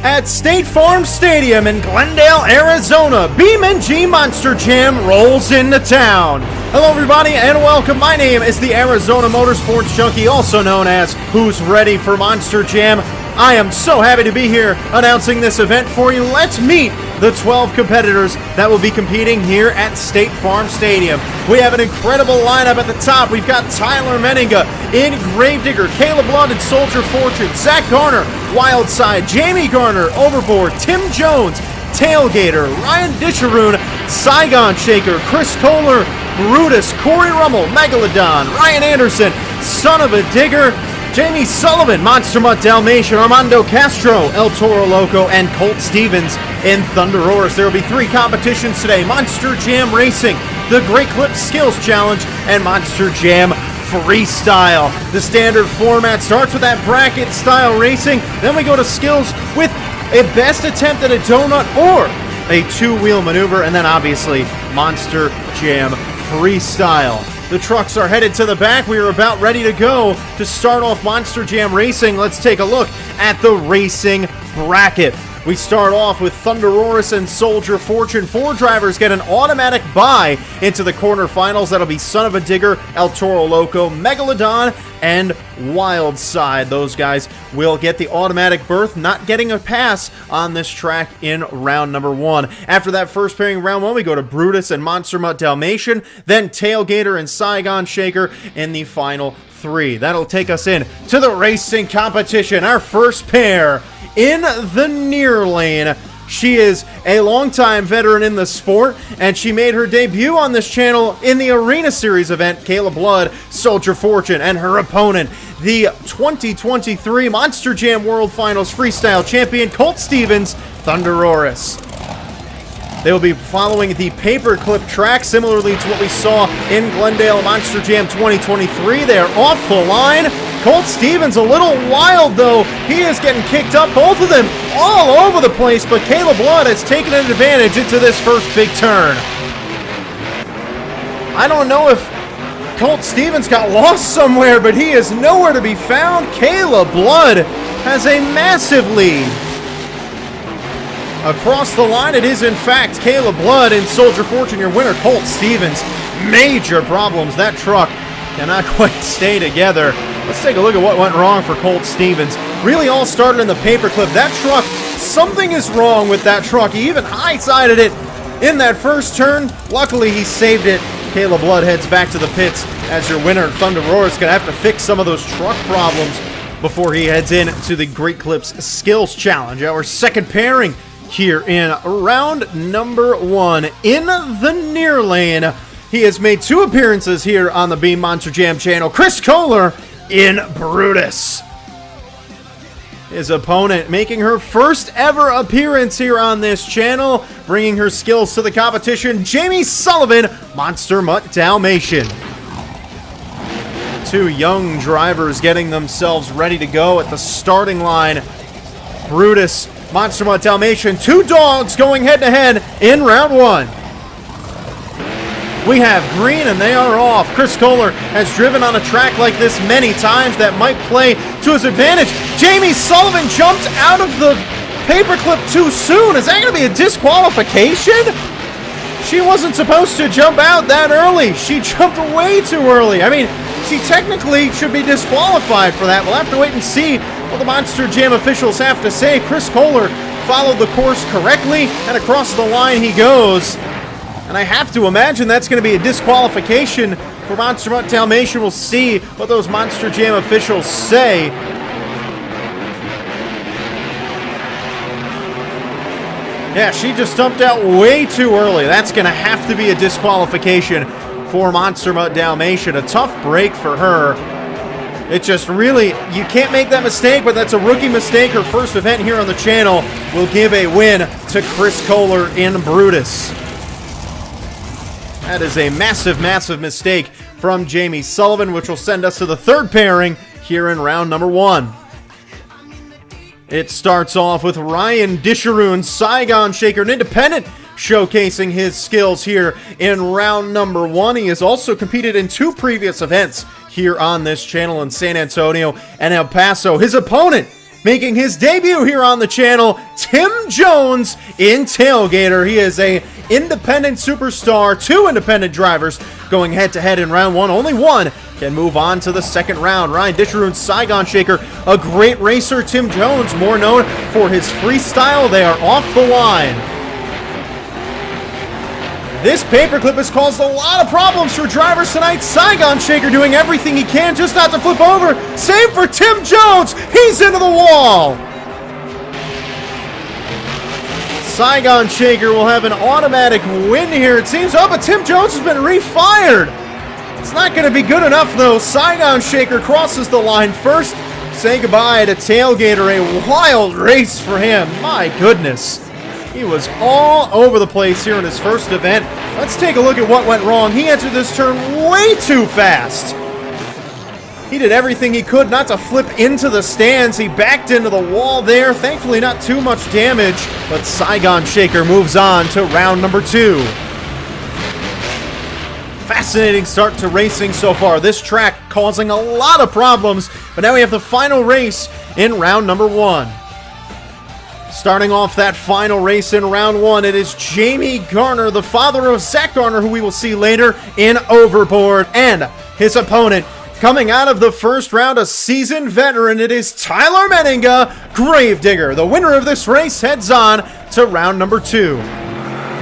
at State Farm Stadium in Glendale, Arizona. BeamNG Monster Jam rolls into town. Hello everybody and welcome. My name is the Arizona Motorsports Junkie, also known as Who's Ready for Monster Jam. I am so happy to be here announcing this event for you. Let's meet the 12 competitors that will be competing here at State Farm Stadium. We have an incredible lineup at the top. We've got Tyler Menninga in Gravedigger, Kayla Blood in Soldier Fortune, Zack Garner, Wildside, Jamey Garner, Overboard, Tim Jones, Tailgator, Ryan Disharoon, Saigon Shaker, Koehler, Brutus, Cory Rummell, Megalodon, Ryan Anderson, Son-Uva Digger, Jamey Sullivan, Mutt, Dalmatian, Armando, Castro, Toro, Loco, and Colt Stevens in Thunderoris. There will be 3 competitions today: Monster Jam Racing, the Great Clip Skills Challenge, and Monster Jam Freestyle. The standard format starts with that bracket style racing, then we go to skills with a best attempt at a donut or a 2-wheel maneuver, and then obviously Monster Jam Freestyle. The trucks are headed to the back. We are about ready to go to start off Monster Jam Racing. Let's take a look at the racing bracket. We start off with Thunderoris and Soldier Fortune. 4 drivers get an automatic bye into the quarterfinals. That'll be Son-Uva Digger, Toro, Loco, Megalodon, and Wildside. Those guys will get the automatic berth, not getting a pass on this track in round number 1. After that first pairing, round 1, we go to Brutus and Mutt Dalmatian, then Tailgator and Saigon Shaker in the final 3. That'll take us in to the racing competition. Our first pair in the near lane. She is a longtime veteran in the sport, and she made her debut on this channel in the Arena Series event. Kayla Blood, Soldier Fortune, and her opponent, the 2023 Monster Jam World Finals Freestyle Champion, Colt Stevens, Thunderoris. They will be following the paperclip track, similarly to what we saw in Glendale Monster Jam 2023. They are off the line. Colt Stevens a little wild, though. He is getting kicked up, both of them all over the place, but Kayla Blood has taken an advantage into this first big turn. I don't know if Colt Stevens got lost somewhere, but he is nowhere to be found. Kayla Blood has a massive lead. Across the line, it is in fact Kayla Blood and Soldier Fortune, your winner, Colt Stevens. Major problems. That truck cannot quite stay together. Let's take a look at what went wrong for Colt Stevens. Really all started in the paperclip. That truck, something is wrong with that truck. He even high-sided it in that first turn. Luckily, he saved it. Kayla Blood heads back to the pits as your winner. Thunderoris going to have to fix some of those truck problems before he heads in to the Great Clips Skills Challenge. Our second pairing here in round number 1 in the near lane. He has made 2 appearances here on the Beam Monster Jam channel. Koehler in Brutus. His opponent making her first ever appearance here on this channel, bringing her skills to the competition, Jamey Sullivan, Mutt Dalmatian. 2 young drivers getting themselves ready to go at the starting line. Brutus, Mutt Dalmatian, 2 dogs going head-to-head in round 1. We have green and they are off. Koehler has driven on a track like this many times that might play to his advantage. Jamey Sullivan jumped out of the paperclip too soon. Is that going to be a disqualification? She wasn't supposed to jump out that early. She jumped way too early. I mean, she technically should be disqualified for that. We'll have to wait and see what the Monster Jam officials have to say. Koehler followed the course correctly, and across the line he goes. And I have to imagine that's going to be a disqualification for Mutt Dalmatian. We'll see what those Monster Jam officials say. Yeah, she just jumped out way too early. That's going to have to be a disqualification for Mutt Dalmatian. A tough break for her. It just really, you can't make that mistake, but that's a rookie mistake. Her first event here on the channel will give a win to Koehler in Brutus. That is a massive, massive mistake from Jamey Sullivan, which will send us to the third pairing here in round number 1. It starts off with Ryan Disharoon, Saigon Shaker, an independent, showcasing his skills here in round number 1. He has also competed in 2 previous events here on this channel in San Antonio and El Paso. His opponent, making his debut here on the channel, Tim Jones in Tailgator. He is a independent superstar, 2 independent drivers going head-to-head in round 1. Only one can move on to the second round. Ryan Disharoon, Saigon Shaker, a great racer. Tim Jones, more known for his freestyle. They are off the line. This paperclip has caused a lot of problems for drivers tonight. Saigon Shaker doing everything he can just not to flip over. Same for Tim Jones. He's into the wall. Saigon Shaker will have an automatic win here, it seems. Oh, but Tim Jones has been refired. It's not going to be good enough, though. Saigon Shaker crosses the line first. Say goodbye to Tailgator. A wild race for him. My goodness. He was all over the place here in his first event. Let's take a look at what went wrong. He entered this turn way too fast. He did everything he could not to flip into the stands. He backed into the wall there. Thankfully, not too much damage, but Saigon Shaker moves on to round number 2. Fascinating start to racing so far. This track causing a lot of problems, but now we have the final race in round number 1. Starting off that final race in round 1, it is Jamey Garner, the father of Zack Garner, who we will see later in Overboard, and his opponent coming out of the first round, a seasoned veteran. It is Tyler Menninga, Gravedigger. The winner of this race heads on to round number 2.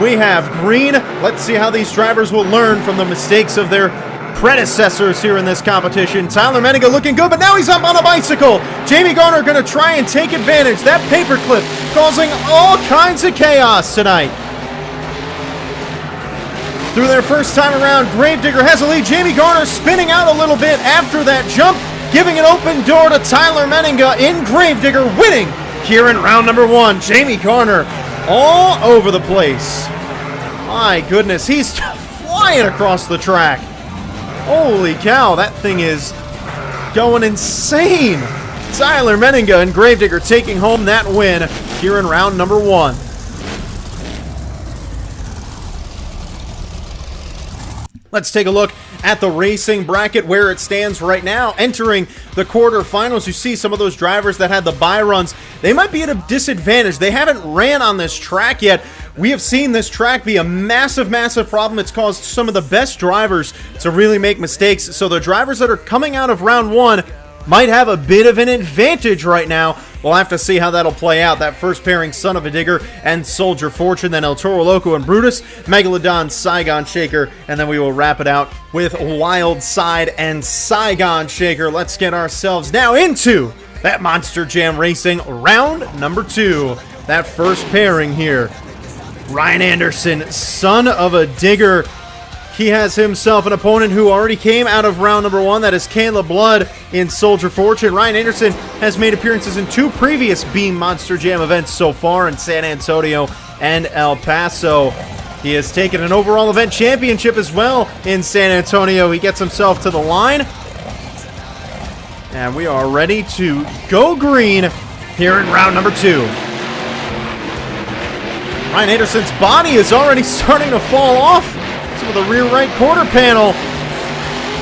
We have green. Let's see how these drivers will learn from the mistakes of their predecessors here in this competition. Tyler Menninga looking good, but now he's up on a bicycle. Jamey Garner going to try and take advantage. That paperclip causing all kinds of chaos tonight. Through their first time around, Gravedigger has a lead. Jamey Garner spinning out a little bit after that jump, giving an open door to Tyler Menninga in Gravedigger, winning here in round number 1. Jamey Garner all over the place. My goodness, he's flying across the track. Holy cow, that thing is going insane. Tyler Menninga and Gravedigger taking home that win here in round number 1. Let's take a look at the racing bracket where it stands right now. Entering the quarterfinals, you see some of those drivers that had the bye runs. They might be at a disadvantage. They haven't ran on this track yet. We have seen this track be a massive, massive problem. It's caused some of the best drivers to really make mistakes. So the drivers that are coming out of round 1 might have a bit of an advantage right now. We'll have to see how that'll play out. That first pairing, Son-Uva Digger and Soldier Fortune, then El Toro, Loco, and Brutus, Megalodon, Saigon Shaker, and then we will wrap it out with Wild Side and Saigon Shaker. Let's get ourselves now into that Monster Jam Racing round number 2. That first pairing here. Ryan Anderson, Son-Uva Digger. He has himself an opponent who already came out of round number 1. That is Kayla Blood in Soldier Fortune. Ryan Anderson has made appearances in 2 previous Beam Monster Jam events so far in San Antonio and El Paso. He has taken an overall event championship as well in San Antonio. He gets himself to the line. And we are ready to go green here in round number 2. Ryan Anderson's body is already starting to fall off. With the rear right quarter panel,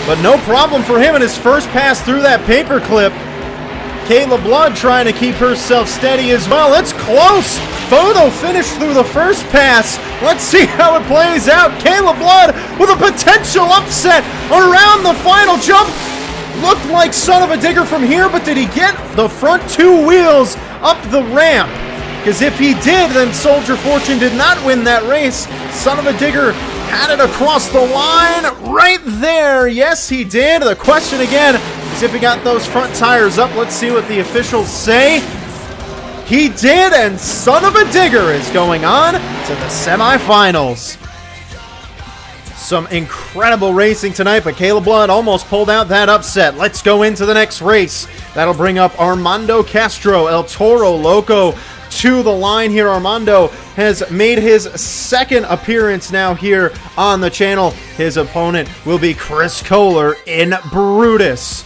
but no problem for him in his first pass through that paperclip. Kayla Blood trying to keep herself steady as well. It's close. Photo finish through the first pass. Let's see how it plays out. Kayla Blood with a potential upset around the final jump. Looked like Son-Uva Digger from here, but did he get the front 2 wheels up the ramp? Because if he did, then Soldier Fortune did not win that race. Son-Uva Digger had it across the line right there. Yes, he did. The question again is if he got those front tires up. Let's see what the officials say. He did, and Son-Uva Digger is going on to the semifinals. Some incredible racing tonight, but Kayla Blood almost pulled out that upset. Let's go into the next race. That'll bring up Armando, Castro, El Toro, Loco to the line here. Armando has made his second appearance now here on the channel. His opponent will be Chris Koehler in Brutus.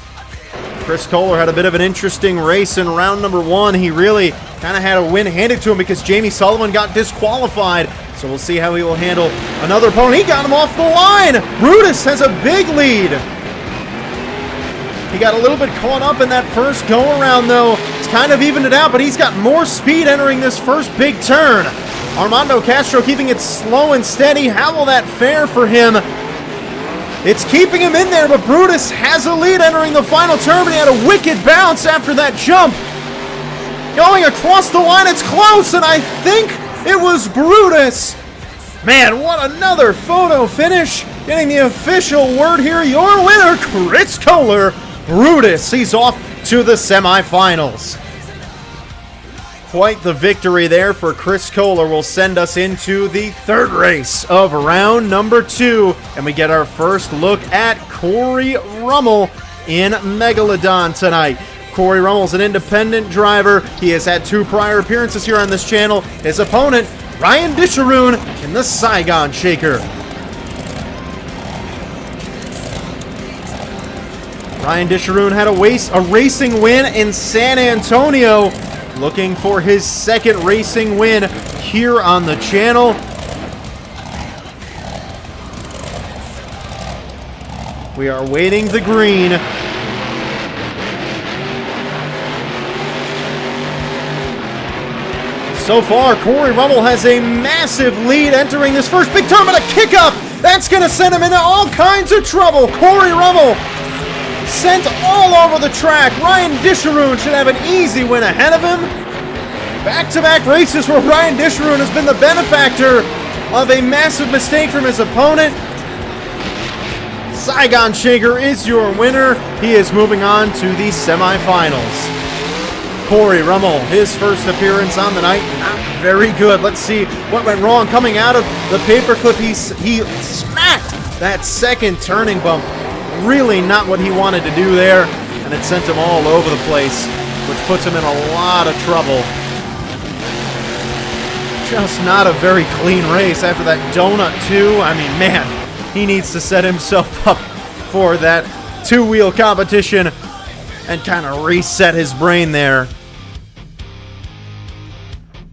Chris Koehler had a bit of an interesting race in round number 1. He really kind of had a win handed to him because Jamey Sullivan got disqualified. So we'll see how he will handle another opponent. He got him off the line. Brutus has a big lead. He got a little bit caught up in that first go-around, though. It's kind of evened it out, but he's got more speed entering this first big turn. Armando Castro keeping it slow and steady. How will that fare for him? It's keeping him in there, but Brutus has a lead entering the final turn, but he had a wicked bounce after that jump. Going across the line, it's close, and I think it was Brutus. Man, what another photo finish. Getting the official word here, your winner, Koehler. Brutus, he's off to the semifinals. Quite the victory there for Koehler will send us into the third race of round number 2. And we get our first look at Cory Rummell in Megalodon tonight. Cory Rummell's an independent driver. He has had 2 prior appearances here on this channel. His opponent, Ryan Disharoon in the Saigon Shaker. Ryan Disharoon had a racing win in San Antonio. Looking for his second racing win here on the channel. We are waiting the green. So far, Cory Rummell has a massive lead entering this first big turn, but a kick up! That's going to send him into all kinds of trouble. Cory Rummell sent all over the track. Ryan Disharoon should have an easy win ahead of him. Back-to-back races where Ryan Disharoon has been the benefactor of a massive mistake from his opponent. Saigon Shaker is your winner. He is moving on to the semifinals. Cory Rummell, his first appearance on the night, not very good. Let's see what went wrong. Coming out of the paperclip, he smacked that second turning bump. Really not what he wanted to do there, and it sent him all over the place, which puts him in a lot of trouble. Just not a very clean race after that donut too. I mean, man, he needs to set himself up for that 2-wheel competition and kind of reset his brain there.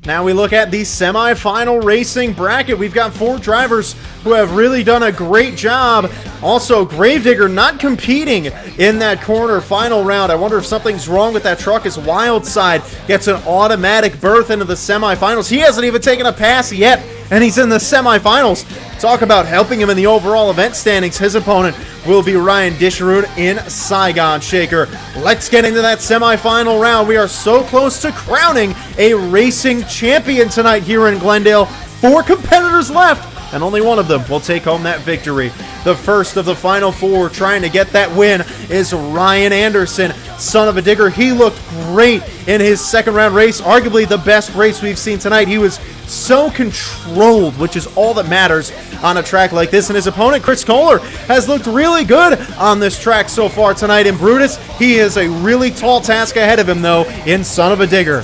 Now we look at the semifinal racing bracket. We've got 4 drivers who have really done a great job. Also, Gravedigger not competing in that quarterfinal round. I wonder if something's wrong with that truck as Wildside gets an automatic berth into the semifinals. He hasn't even taken a pass yet, and he's in the semifinals. Talk about helping him in the overall event standings. His opponent will be Ryan Disharoon in Saigon Shaker. Let's get into that semifinal round. We are so close to crowning a racing champion tonight here in Glendale. 4 competitors left, and only one of them will take home that victory. The first of the final 4 trying to get that win is Ryan Anderson, son of a digger. He looked great in his second round race, arguably the best race we've seen tonight. He was so controlled, which is all that matters on a track like this. And his opponent, Koehler, has looked really good on this track so far tonight. In Brutus, he has a really tall task ahead of him, though, in Son of a Digger.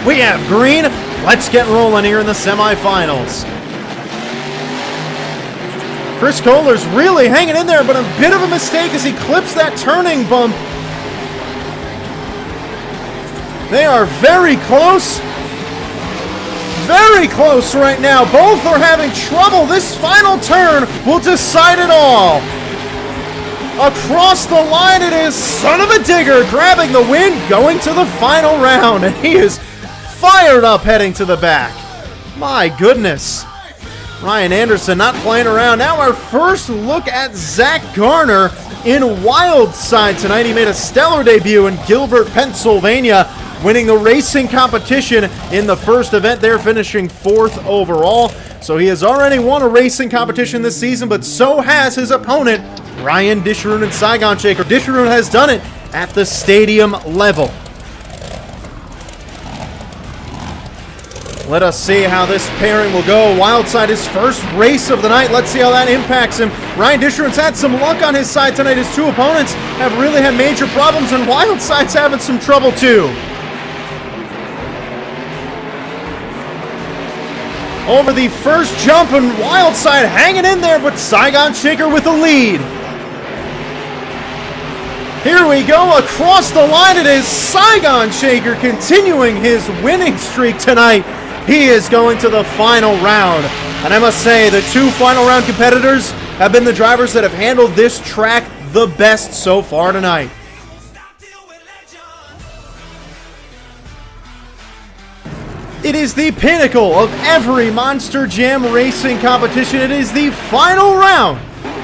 We have green. Let's get rolling here in the semifinals. Koehler's really hanging in there, but a bit of a mistake as he clips that turning bump. They are very close. Very close right now. Both are having trouble. This final turn will decide it all. Across the line it is Son of a Digger grabbing the win, going to the final round. And he is fired up heading to the back. My goodness. Ryan Anderson not playing around. Now our first look at Zack Garner in Wildside tonight. He made a stellar debut in Gilbert, Pennsylvania, winning the racing competition in the first event there, finishing 4th overall. So he has already won a racing competition this season, but so has his opponent, Ryan Disharoon in Saigon Shaker. Disharoon has done it at the stadium level. Let us see how this pairing will go. Wildside, his first race of the night. Let's see how that impacts him. Ryan Disharoon's had some luck on his side tonight. His 2 opponents have really had major problems, and Wildside's having some trouble too. Over the first jump, and Wildside hanging in there, but Saigon Shaker with a lead. Here we go, across the line it is Saigon Shaker continuing his winning streak tonight. He is going to the final round. And I must say, the 2 final round competitors have been the drivers that have handled this track the best so far tonight. It is the pinnacle of every Monster Jam racing competition. It is the final round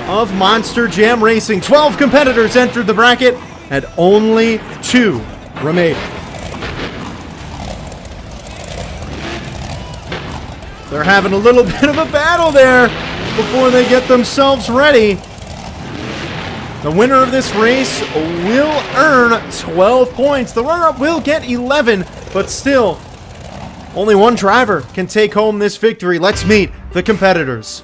of Monster Jam Racing. 12 competitors entered the bracket and only 2 remain. They're having a little bit of a battle there before they get themselves ready. The winner of this race will earn 12 points. The runner-up will get 11, but still, only one driver can take home this victory. Let's meet the competitors.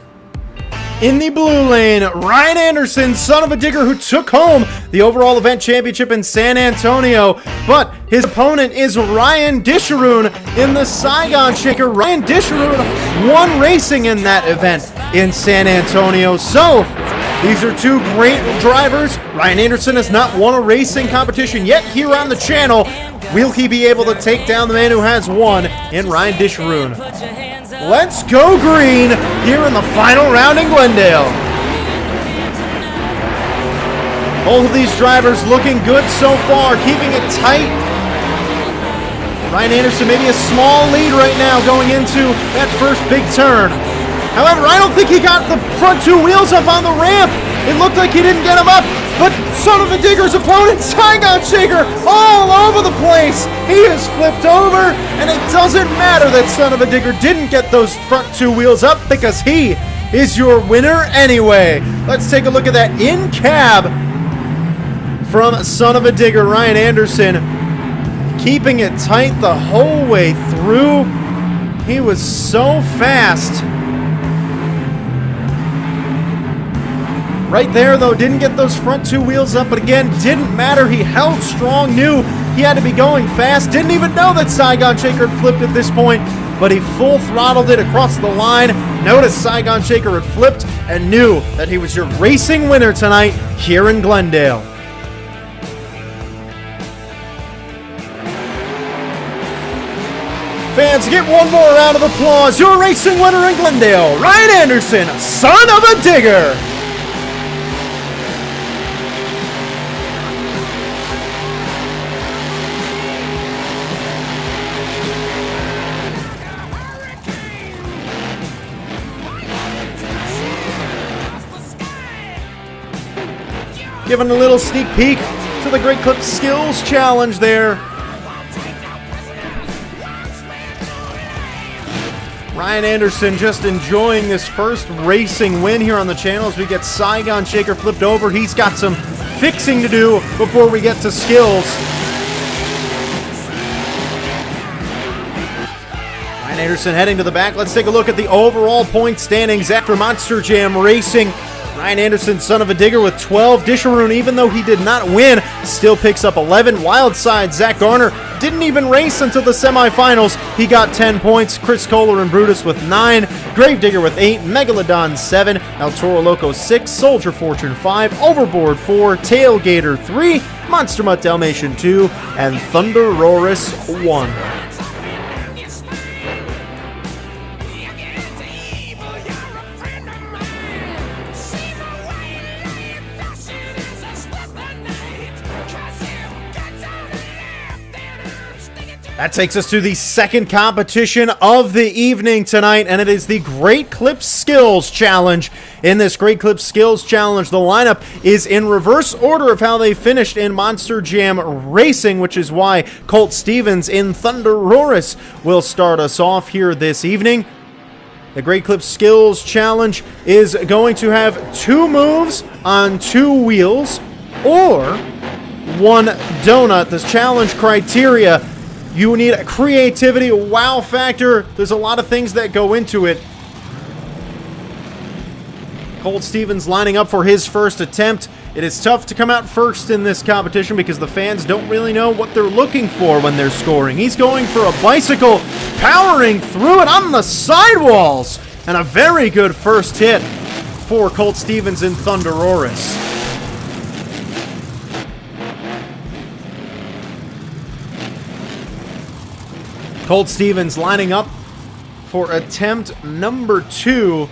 In the blue lane, Ryan Anderson, son of a digger, who took home the overall event championship in San Antonio. But his opponent is Ryan Disharoon in the Saigon Shaker. Ryan Disharoon won racing in that event in San Antonio. So, these are 2 great drivers. Ryan Anderson has not won a racing competition yet here on the channel. Will he be able to take down the man who has won in Ryan Disharoon? Let's go green here in the final round in Glendale. Both of these drivers looking good so far, keeping it tight. Ryan Anderson maybe a small lead right now going into that first big turn. However, I don't think he got the front 2 wheels up on the ramp. It looked like he didn't get them up, but son of a digger's opponent, Saigon Shaker, all over the place. He is flipped over, and it doesn't matter that son of a digger didn't get those front 2 wheels up because he is your winner anyway. Let's take a look at that in cab from son of a digger, Ryan Anderson, keeping it tight the whole way through. He was so fast. Right there, though, didn't get those front 2 wheels up, but again, didn't matter. He held strong, knew he had to be going fast. Didn't even know that Saigon Shaker had flipped at this point, but he full throttled it across the line. Noticed Saigon Shaker had flipped and knew that he was your racing winner tonight here in Glendale. Fans, get one more round of applause. Your racing winner in Glendale, Ryan Anderson, son of a digger. Giving a little sneak peek to the Great Clip Skills Challenge there. Ryan Anderson just enjoying this first racing win here on the channel as we get Saigon Shaker flipped over. He's got some fixing to do before we get to skills. Ryan Anderson heading to the back. Let's take a look at the overall point standings after Monster Jam Racing. Ryan Anderson, son of a digger, with 12. Disharoon, even though he did not win, still picks up 11. Wildside, Zack Garner didn't even race until the semifinals. He got 10 points. Koehler and Brutus with 9. Gravedigger with 8. Megalodon 7. Toro, Loco 6. Soldier Fortune 5. Overboard 4. Tailgator 3. Monster Mutt, Dalmatian 2. And Thunderorus 1. That takes us to the second competition of the evening tonight, and it is the Great Clip Skills Challenge. In this Great Clip Skills Challenge, the lineup is in reverse order of how they finished in Monster Jam Racing, which is why Colt Stevens in Thunderorus will start us off here this evening. The Great Clip Skills Challenge is going to have 2 moves on 2 wheels or 1 donut. The challenge criteria: you need a creativity, a wow factor. There's a lot of things that go into it. Colt Stevens lining up for his first attempt. It is tough to come out first in this competition because the fans don't really know what they're looking for when they're scoring. He's going for a bicycle, powering through it on the sidewalls. And a very good first hit for Colt Stevens in Thunderorus. Colt Stevens lining up for attempt number 2.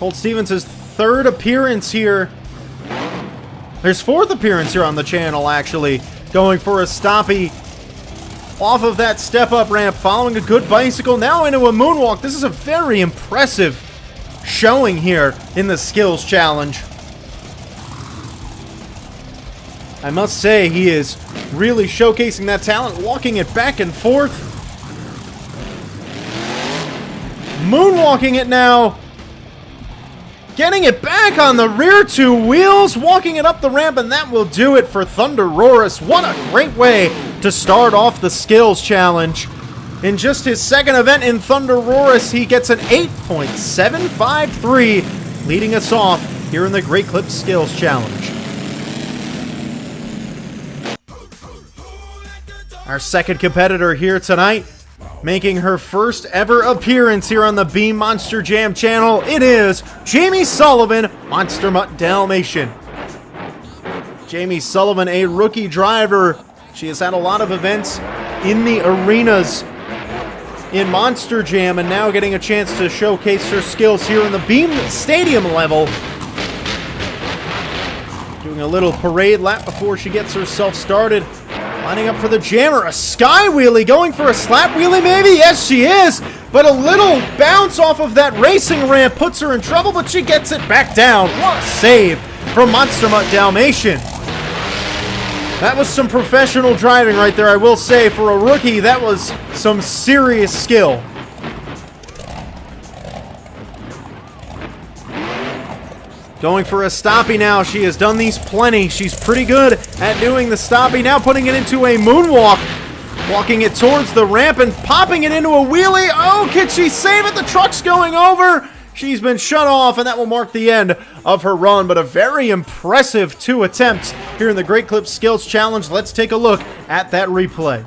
Colt Stevens' 3rd appearance here. His 4th appearance here on the channel, actually. Going for a stoppie off of that step-up ramp, following a good bicycle, now into a moonwalk. This is a very impressive showing here in the skills challenge. I must say, he is really showcasing that talent, walking it back and forth. Moonwalking it now. Getting it back on the rear two wheels, walking it up the ramp, and that will do it for Thunderoris. What a great way to start off the skills challenge. In just his second event in Thunderoris, he gets an 8.753, leading us off here in the Great Clips Skills Challenge. Our second competitor here tonight, making her first ever appearance here on the Beam Monster Jam channel, it is Jamey Sullivan, Monster Mutt Dalmatian. Jamey Sullivan, a rookie driver. She has had a lot of events in the arenas in Monster Jam, and now getting a chance to showcase her skills here in the Beam Stadium level. Doing a little parade lap before she gets herself started. Lining up for the jammer, a sky wheelie, going for a slap wheelie maybe? Yes, she is, but a little bounce off of that racing ramp puts her in trouble, but she gets it back down. What a save from Monster Mutt Dalmatian. That was some professional driving right there, I will say. For a rookie, that was some serious skill. Going for a stoppie now. She has done these plenty. She's pretty good at doing the stoppie. Now putting it into a moonwalk. Walking it towards the ramp and popping it into a wheelie. Oh, can she save it? The truck's going over. She's been shut off, and that will mark the end of her run. But a very impressive 2 attempts here in the Great Clips Skills Challenge. Let's take a look at that replay.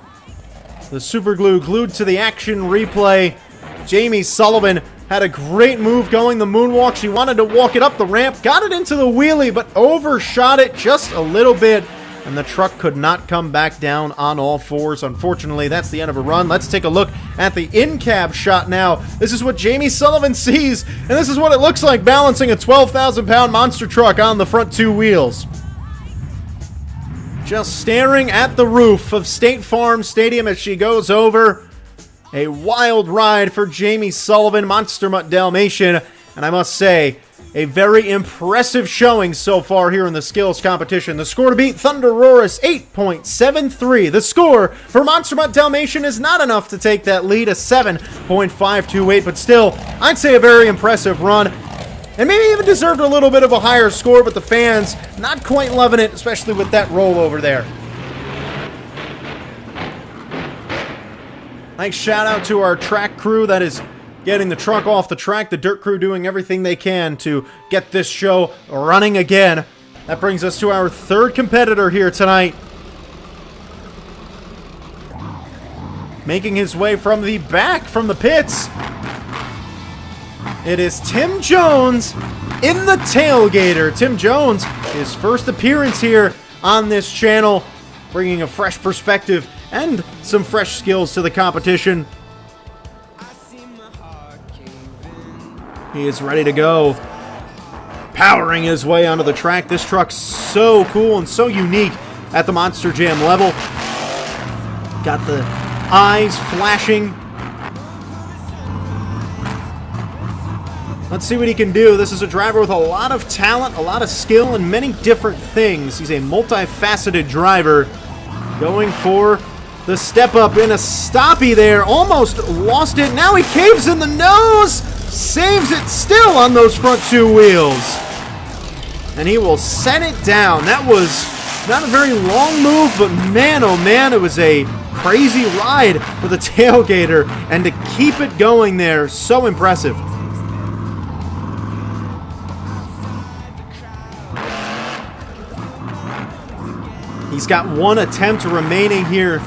The super glue glued to the action replay. Jamey Sullivan had a great move going the moonwalk. She wanted to walk it up the ramp, got it into the wheelie, but overshot it just a little bit, and the truck could not come back down on all fours. Unfortunately, that's the end of a run. Let's take a look at the in-cab shot now. This is what Jamey Sullivan sees, and this is what it looks like balancing a 12,000-pound monster truck on the front 2 wheels. Just staring at the roof of State Farm Stadium as she goes over. A wild ride for Jamey Sullivan, Monster Mutt Dalmatian, and I must say, a very impressive showing so far here in the skills competition. The score to beat Thunderoris, 8.73. The score for Monster Mutt Dalmatian is not enough to take that lead, a 7.528, but still, I'd say a very impressive run. And maybe even deserved a little bit of a higher score, but the fans not quite loving it, especially with that roll over there. Nice shout out to our track crew that is getting the truck off the track. The dirt crew doing everything they can to get this show running again. That brings us to our third competitor here tonight. Making his way from the back, from the pits, it is Tim Jones in the Tailgator. Tim Jones, his first appearance here on this channel, bringing a fresh perspective and some fresh skills to the competition. He is ready to go, powering his way onto the track. This truck's so cool and so unique at the Monster Jam level. Got the eyes flashing. Let's see what he can do. This is a driver with a lot of talent, a lot of skill, and many different things. He's a multifaceted driver. Going for the step up in a stoppie there. Almost lost it. Now he caves in the nose. Saves it still on those front 2 wheels. And he will set it down. That was not a very long move, but man, oh man, it was a crazy ride for the Tailgator. And to keep it going there, so impressive. He's got 1 attempt remaining here.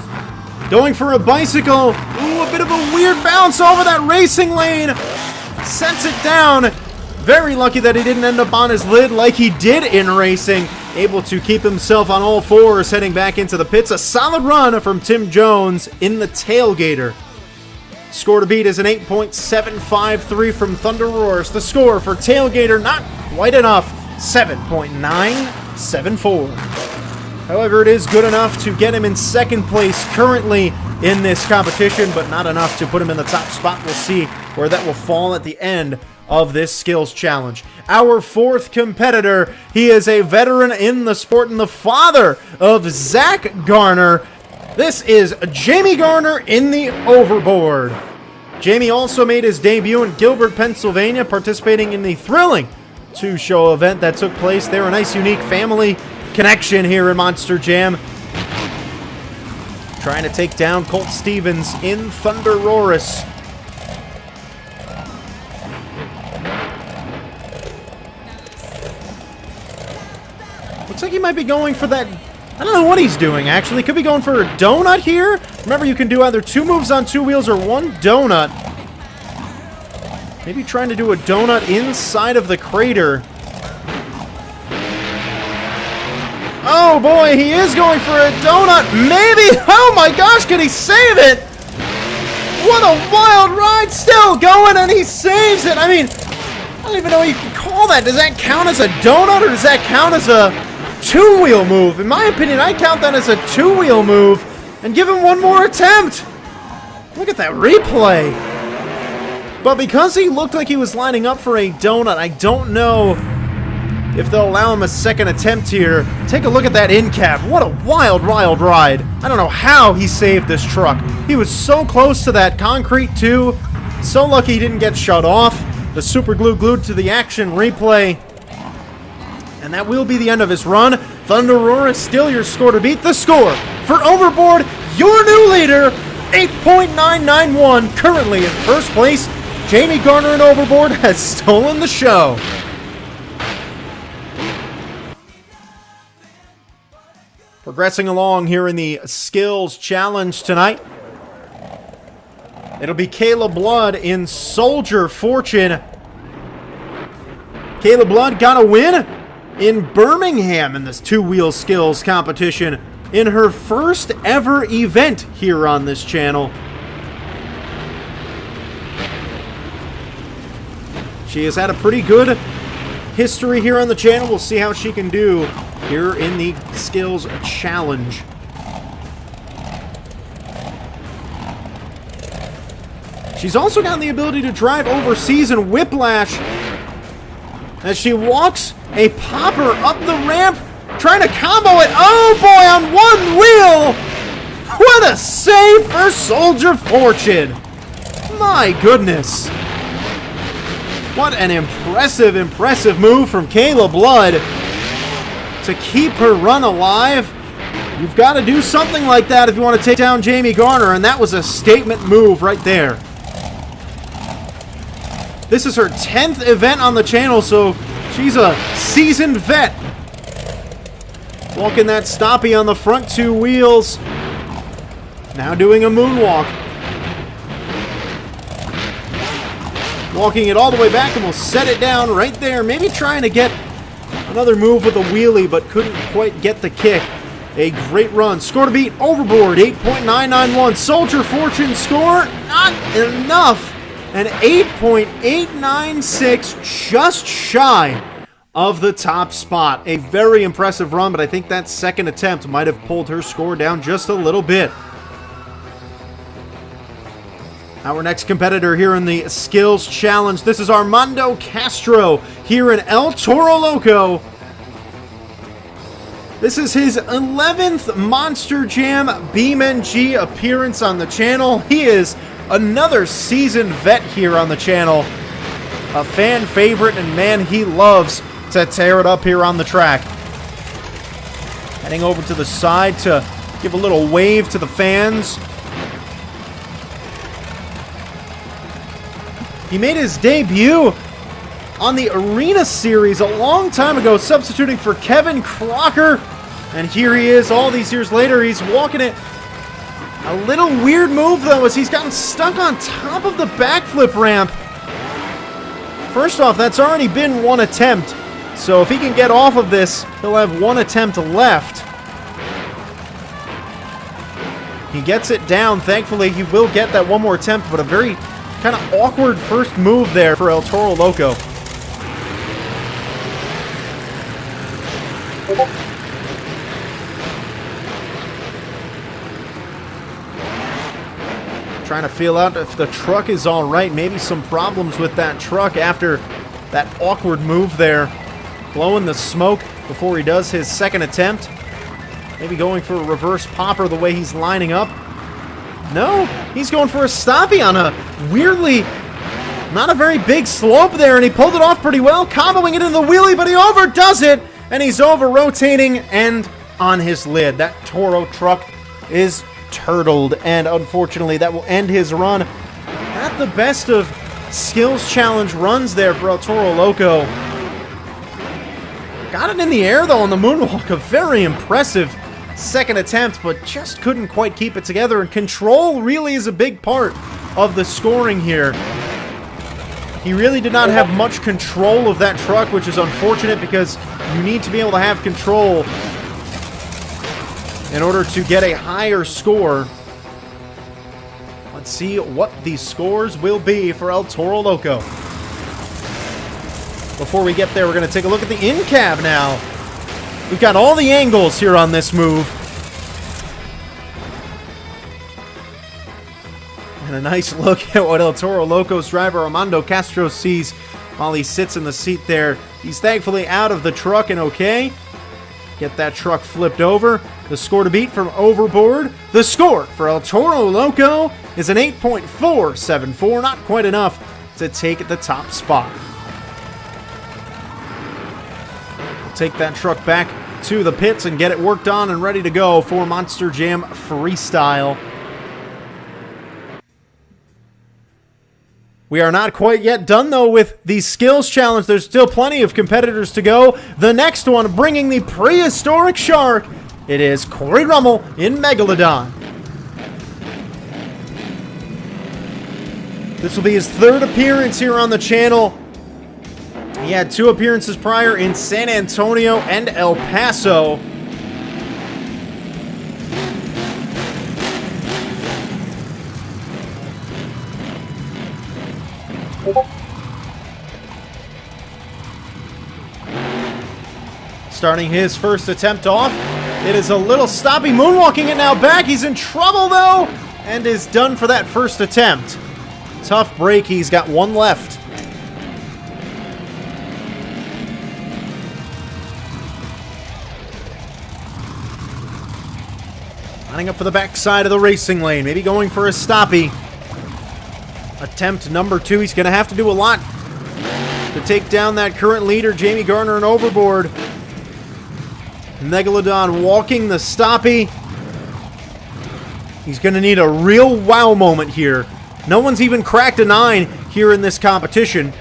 Going for a bicycle. Ooh, a bit of a weird bounce over that racing lane. Sets it down. Very lucky that he didn't end up on his lid like he did in racing. Able to keep himself on all fours heading back into the pits. A solid run from Tim Jones in the Tailgator. Score to beat is an 8.753 from Thunderoris. The score for Tailgator not quite enough. 7.974. However, it is good enough to get him in second place currently in this competition, but not enough to put him in the top spot. We'll see where that will fall at the end of this skills challenge. Our fourth competitor, he is a veteran in the sport and the father of Zack Garner. This is Jamey Garner in the overboard. Jamey also made his debut in Gilbert, Pennsylvania, participating in the thrilling two-show event that took place there. A nice, unique family connection here in Monster Jam. Trying to take down Colt Stevens in Thunder Roarus. Looks like he might be going for that. I don't know what he's doing, actually. Could be going for a donut here. Remember, you can do either 2 moves on 2 wheels or 1 donut. Maybe trying to do a donut inside of the crater. Oh boy, he is going for a donut. Maybe. Oh my gosh, can he save it? What a wild ride. Still going, and he saves it. I mean, I don't even know what you can call that. Does that count as a donut, or does that count as a 2-wheel move? In my opinion, I count that as a 2-wheel move and give him 1 more attempt. Look at that replay. But because he looked like he was lining up for a donut, I don't know if they'll allow him a second attempt here. Take a look at that end cap. What a wild, wild ride. I don't know how he saved this truck. He was so close to that concrete too. So lucky he didn't get shut off. The super glue glued to the action replay. And that will be the end of his run. Thunder Roar is still your score to beat. The score for Overboard, your new leader, 8.991. Currently in first place, Jamey Garner in Overboard has stolen the show. Progressing along here in the skills challenge tonight. It'll be Kayla Blood in Soldier Fortune. Kayla Blood got a win in Birmingham in this 2-wheel skills competition in her first ever event here on this channel. She has had a pretty good history here on the channel. We'll see how she can do here in the skills challenge. She's also got the ability to drive overseas in Whiplash as she walks a popper up the ramp, trying to combo it. Oh boy, on 1 wheel! What a save for Soldier Fortune! My goodness. What an impressive, impressive move from Kayla Blood to keep her run alive. You've got to do something like that if you want to take down Jamey Garner, and that was a statement move right there. This is her 10th event on the channel, so she's a seasoned vet. Walking that stoppie on the front 2 wheels. Now doing a moonwalk. Walking it all the way back, and we'll set it down right there. Maybe trying to get another move with a wheelie, but couldn't quite get the kick. A great run. Score to beat Overboard, 8.991. Soldier Fortune score, not enough. An 8.896, just shy of the top spot. A very impressive run, but I think that second attempt might have pulled her score down just a little bit. Our next competitor here in the skills challenge, this is Armando Castro here in El Toro Loco. This is his 11th Monster Jam BeamNG appearance on the channel. He is another seasoned vet here on the channel. A fan favorite, and man, he loves to tear it up here on the track. Heading over to the side to give a little wave to the fans. He made his debut on the Arena Series a long time ago, substituting for Kevin Crocker. And here he is all these years later. He's walking it. A little weird move, though, as he's gotten stuck on top of the backflip ramp. First off, that's already been 1 attempt. So if he can get off of this, he'll have 1 attempt left. He gets it down. Thankfully, he will get that 1 more attempt, but a very kind of awkward first move there for El Toro Loco. trying to feel out if the truck is all right. Maybe some problems with that truck after that awkward move there. Blowing the smoke before he does his second attempt. Maybe going for a reverse popper the way he's lining up. No, he's going for a stoppie on a weirdly not a very big slope there, and he pulled it off pretty well, comboing it into the wheelie, but he overdoes it, and he's over-rotating and on his lid. That Toro truck is turtled, and unfortunately that will end his run. Not the best of skills challenge runs there for El Toro Loco. Got it in the air, though, on the moonwalk. A very impressive second attempt, but just couldn't quite keep it together. And control really is a big part of the scoring here. He really did not have much control of that truck, which is unfortunate because you need to be able to have control in order to get a higher score. Let's see what the scores will be for El Toro Loco. Before we get there, we're going to take a look at the in-cab now. We've got all the angles here on this move. And a nice look at what El Toro Loco's driver Armando Castro sees while he sits in the seat there. He's thankfully out of the truck and okay. Get that truck flipped over. The score to beat from overboard. The score for El Toro Loco is an 8.474. Not quite enough to take the top spot. Take that truck back to the pits and get it worked on and ready to go for Monster Jam Freestyle. We are not quite yet done, though, with the skills challenge. There's still plenty of competitors to go. The next one, bringing the prehistoric shark, it is Cory Rummell in Megalodon. This will be his third appearance here on the channel. He had 2 appearances prior in San Antonio and El Paso. Starting his first attempt off, it is a little stoppy, moonwalking it now back. He's in trouble, though, and is done for that first attempt. Tough break. He's got one left. Lining up for the backside of the racing lane. Maybe going for a stoppie. Attempt number 2. He's going to have to do a lot to take down that current leader, Jamey, Garner, and overboard. Megalodon walking the stoppie. He's going to need a real wow moment here. No one's even cracked a 9 here in this competition.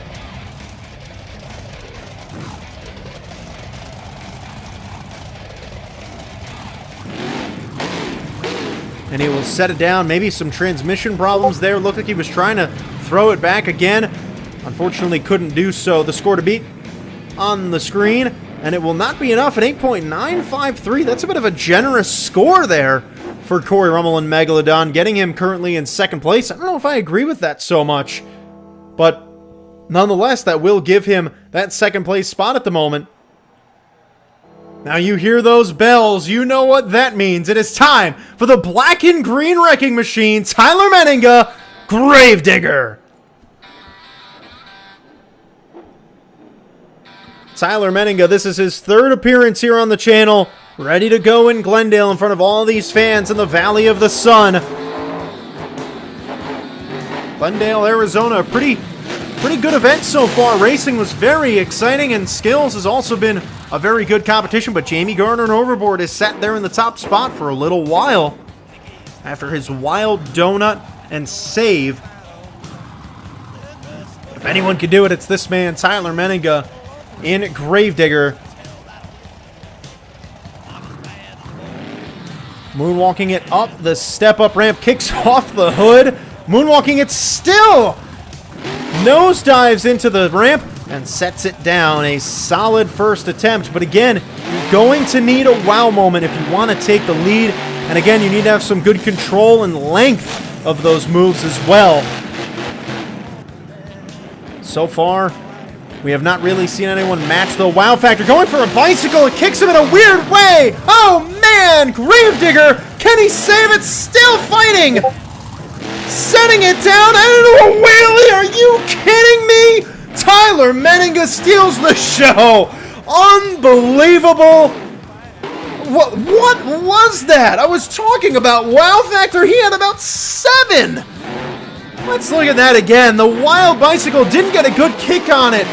And he will set it down. Maybe some transmission problems there. Looked like he was trying to throw it back again. Unfortunately, couldn't do so. The score to beat on the screen. And it will not be enough at 8.953. That's a bit of a generous score there for Cory Rummell and Megalodon, getting him currently in second place. I don't know if I agree with that so much. But nonetheless, that will give him that second place spot at the moment. Now you hear those bells, you know what that means. It is time for the black and green wrecking machine, Tyler Menninga, Gravedigger. Tyler Menninga, this is his third appearance here on the channel, ready to go in Glendale in front of all these fans in the Valley of the Sun. Glendale, Arizona, pretty good event so far. Racing was very exciting, and skills has also been a very good competition, but Jamey, Garner, and Overboard has sat there in the top spot for a little while after his wild donut and save. If anyone can do it, it's this man, Tyler Menninga, in Gravedigger. Moonwalking it up the step-up ramp, kicks off the hood. Moonwalking it still nosedives into the ramp and sets it down. A solid first attempt, but again, you're going to need a wow moment if you want to take the lead. And again, you need to have some good control and length of those moves as well. So far, we have not really seen anyone match the wow factor. Going for a bicycle, it kicks him in a weird way. Oh man, Gravedigger, can he save it? Still fighting. setting it down into a wheelie. Are you kidding me? Tyler Menninga steals the show. Unbelievable. What was that? I was talking about wow factor. He had about 7. Let's look at that again. The wild bicycle didn't get a good kick on it.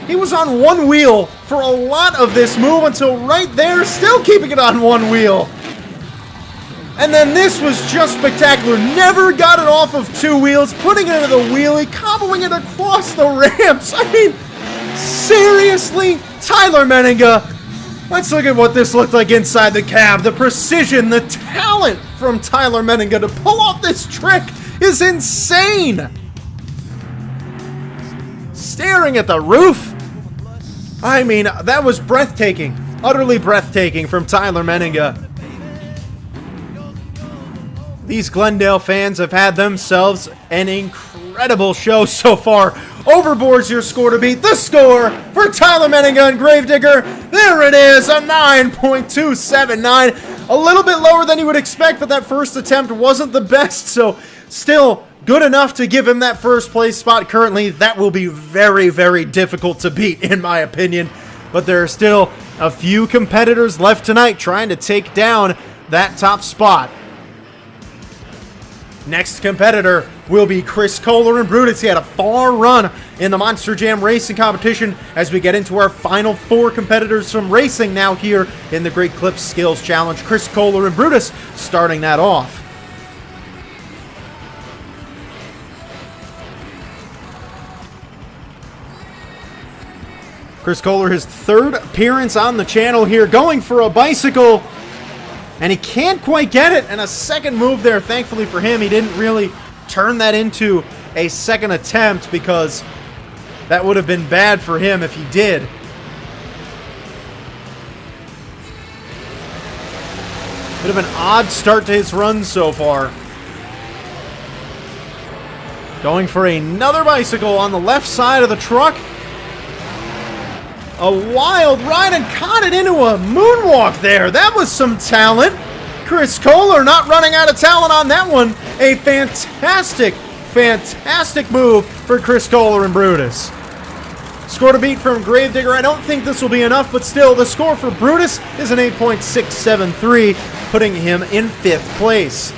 He was on one wheel for a lot of this move until right there, still keeping it on one wheel. And then this was just spectacular. Never got it off of 2 wheels, putting it into the wheelie, comboing it across the ramps. I mean, seriously? Tyler Menninga. Let's look at what this looked like inside the cab. The precision, the talent from Tyler Menninga to pull off this trick is insane. Staring at the roof. I mean, that was breathtaking. Utterly breathtaking from Tyler Menninga. These Glendale fans have had themselves an incredible show so far. Overboard's your score to beat. The score for Tyler Menninga and Gravedigger. There it is, a 9.279. A little bit lower than you would expect, but that first attempt wasn't the best, so still good enough to give him that first place spot currently. That will be very, very difficult to beat, in my opinion. But there are still a few competitors left tonight trying to take down that top spot. Next competitor will be Koehler and Brutus. He had a far run in the Monster Jam racing competition as we get into our final 4 competitors from racing now here in the Great Clips Skills Challenge. Koehler and Brutus starting that off. Koehler, his 3rd appearance on the channel here, going for a bicycle. And he can't quite get it, and a second move there. Thankfully for him, he didn't really turn that into a second attempt because that would have been bad for him if he did. Bit of an odd start to his run so far. Going for another bicycle on the left side of the truck. A wild ride and caught it into a moonwalk there. That was some talent. Koehler not running out of talent on that one. A fantastic, fantastic move for Koehler and Brutus. Score to beat from Gravedigger. I don't think this will be enough, but still, the score for Brutus is an 8.673, putting him in 5th place.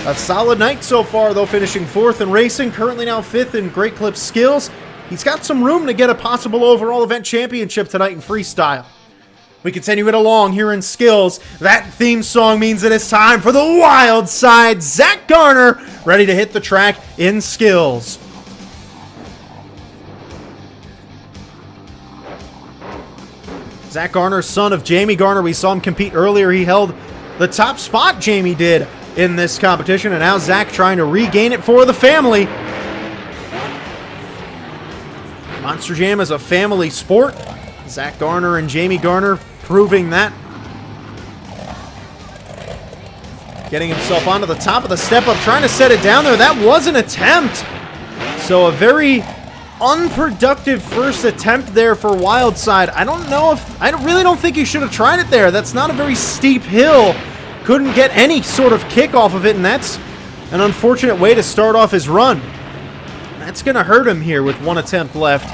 A solid night so far, though, finishing 4th in racing, currently now 5th in Great Clips Skills. He's got some room to get a possible overall event championship tonight in freestyle. We continue it along here in skills. That theme song means that it's time for the wild side. Zack Garner ready to hit the track in skills. Zack Garner, son of Jamey Garner. We saw him compete earlier. He held the top spot, Jamey did, in this competition. And now Zack trying to regain it for the family. Monster Jam is a family sport. Zack Garner and Jamey Garner proving that. Getting himself onto the top of the step-up, trying to set it down there. That was an attempt. So a very unproductive first attempt there for Wildside. I really don't think he should have tried it there. That's not a very steep hill. Couldn't get any sort of kick off of it, and that's an unfortunate way to start off his run. That's going to hurt him here with 1 attempt left.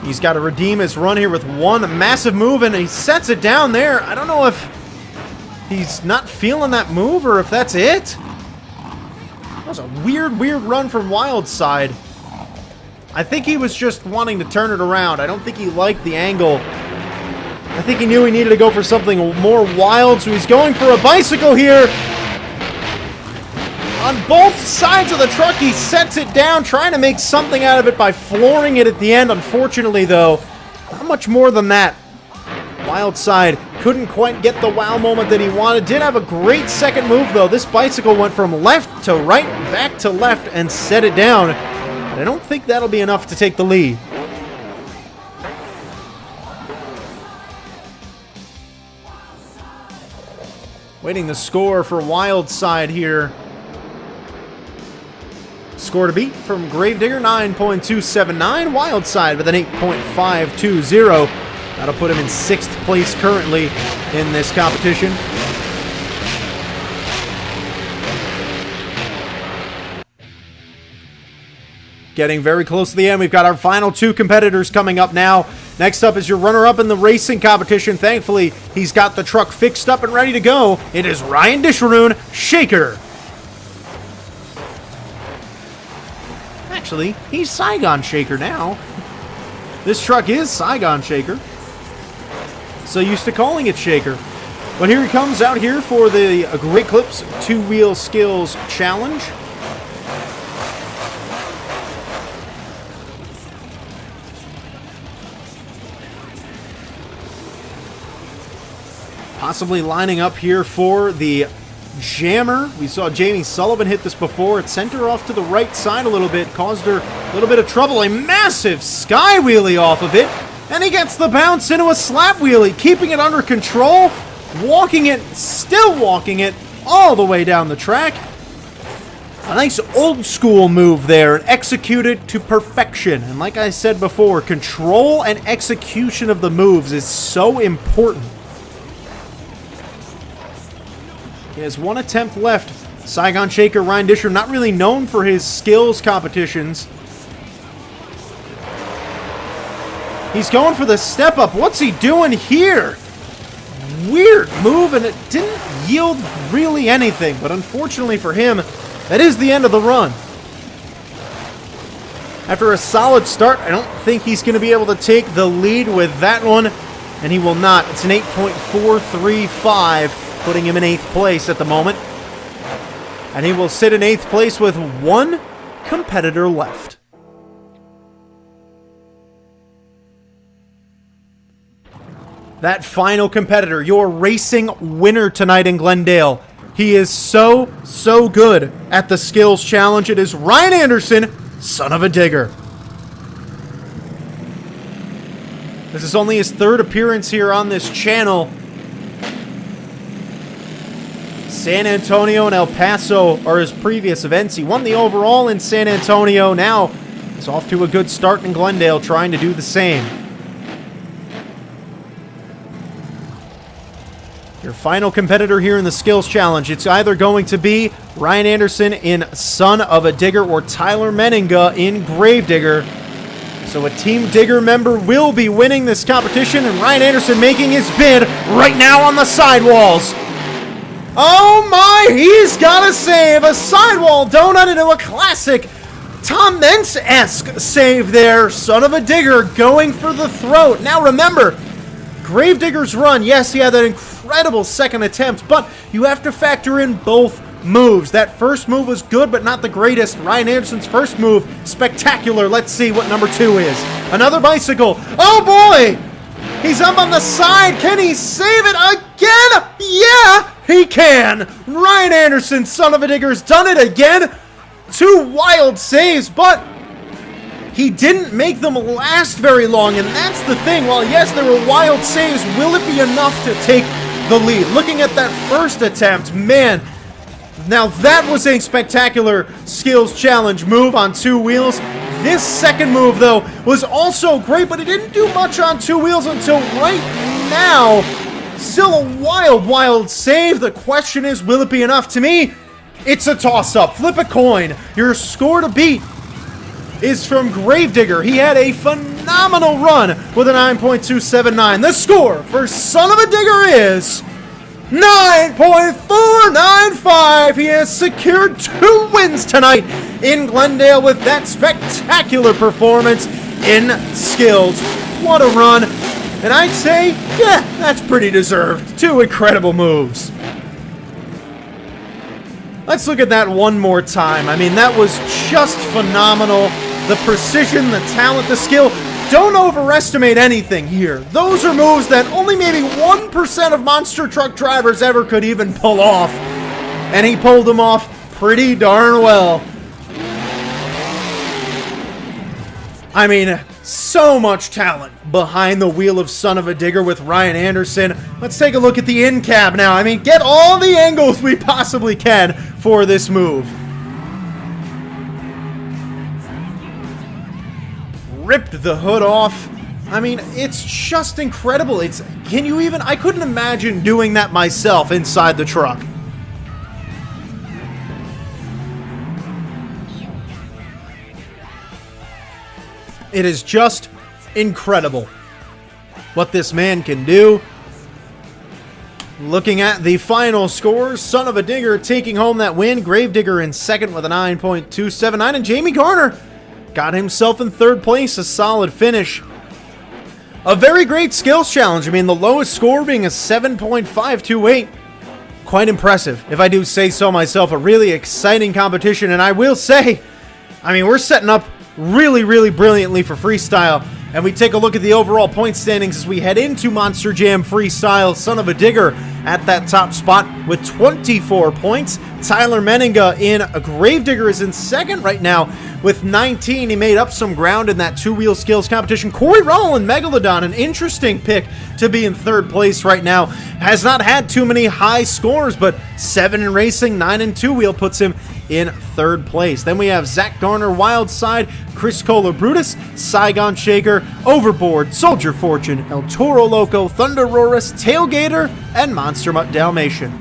He's got to redeem his run here with 1 massive move, and he sets it down there. I don't know if he's not feeling that move or if that's it. That was a weird run from Wildside. I think he was just wanting to turn it around. I don't think he liked the angle. I think he knew he needed to go for something more wild, so he's going for a bicycle here. On both sides of the truck, he sets it down, trying to make something out of it by flooring it at the end. Unfortunately, though, not much more than that. Wildside couldn't quite get the wow moment that he wanted. Did have a great second move, though. This bicycle went from left to right, back to left, and set it down. But I don't think that'll be enough to take the lead. Waiting the score for Wildside here. Score to beat from Gravedigger, 9.279. Wildside with an 8.520, That'll put him in 6th place currently in this competition. Getting very close to the end. We've got our final 2 competitors coming up now. Next up is your runner-up in the racing competition. Thankfully, he's got the truck fixed up and ready to go. It is Ryan Disharoon, Shaker. Actually, he's Saigon Shaker now. This truck is Saigon Shaker. So used to calling it Shaker. But here he comes out here for the Great Clips 2-Wheel Skills Challenge. Possibly lining up here for the jammer. We saw Jamey Sullivan hit this before. It sent her off to the right side a little bit, caused her a little bit of trouble. A massive sky wheelie off of it, and he gets the bounce into a slap wheelie, keeping it under control, walking it, still walking it all the way down the track. A nice old school move there, and executed to perfection. And like I said before, control and execution of the moves is so important. He has 1 attempt left. Saigon Shaker Ryan Disher, not really known for his skills competitions. He's going for the step up. What's he doing here? Weird move, and it didn't yield really anything. But unfortunately for him, that is the end of the run. After a solid start, I don't think he's going to be able to take the lead with that one. And he will not. It's an 8.435. Putting him in 8th place at the moment. And he will sit in 8th place with 1 competitor left. That final competitor, your racing winner tonight in Glendale. He is so good at the skills challenge. It is Ryan Anderson, son of a digger. This is only his 3rd appearance here on this channel. San Antonio and El Paso are his previous events. He won the overall in San Antonio. Now he's off to a good start in Glendale, trying to do the same. Your final competitor here in the skills challenge. It's either going to be Ryan Anderson in Son of a Digger or Tyler Menninga in Gravedigger. So a Team Digger member will be winning this competition, and Ryan Anderson making his bid right now on the sidewalls. Oh my, he's got a save. A sidewall donut into a classic Tom Mentz-esque save there. Son of a digger going for the throat. Now remember, Gravedigger's run, yes, he had that incredible second attempt, but you have to factor in both moves. That first move was good, but not the greatest. Ryan Anderson's first move, spectacular. Let's see what number 2 is. Another bicycle. Oh boy! He's up on the side. Can he save it again? Yeah, he can. Ryan Anderson, son of a digger, has done it again. 2 wild saves, but he didn't make them last very long, and that's the thing. While, yes, there were wild saves, will it be enough to take the lead? Looking at that first attempt, man, now that was a spectacular skills challenge move on 2 wheels. This second move, though, was also great, but it didn't do much on 2 wheels until right now. Still a wild save. The question is, will it be enough? To me, it's a toss-up. Flip a coin. Your score to beat is from Gravedigger. He had a phenomenal run with a 9.279. The score for Son of a Digger is 9.495. He has secured 2 wins tonight in Glendale with that spectacular performance in skills. What a run. And I'd say, yeah, that's pretty deserved. 2 incredible moves. Let's look at that one more time. I mean, that was just phenomenal. The precision, the talent, the skill. Don't overestimate anything here. Those are moves that only maybe 1% of monster truck drivers ever could even pull off. And he pulled them off pretty darn well. I mean, so much talent behind the wheel of Son of a Digger with Ryan Anderson. Let's take a look at the in-cab now. I mean, get all the angles we possibly can for this move. Ripped the hood off. I mean, it's just incredible. Can you even, I couldn't imagine doing that myself inside the truck. It is just incredible what this man can do. Looking at the final scores, Son-Uva Digger taking home that win. Gravedigger in second with a 9.279. And Jamey Garner got himself in third place, a solid finish. A very great skills challenge. I mean, the lowest score being a 7.528. Quite impressive, if I do say so myself. A really exciting competition. And I will say, I mean, we're setting up really, really brilliantly for freestyle. And we take a look at the overall point standings as we head into Monster Jam Freestyle. Son-Uva Digger at that top spot with 24 points. Tyler Menninga in Gravedigger is in second right now with 19. He made up some ground in that two-wheel skills competition. Cory, Rummell, and Megalodon, an interesting pick to be in third place right now. Has not had too many high scores, but 7 in racing, 9 in two-wheel puts him in third place. Then we have Zack, Garner, Wildside, Koehler, Brutus, Saigon Shaker, Overboard, Soldier Fortune, El Toro Loco, Thunder Rorus, Tailgator, and Monster Mutt Dalmatian.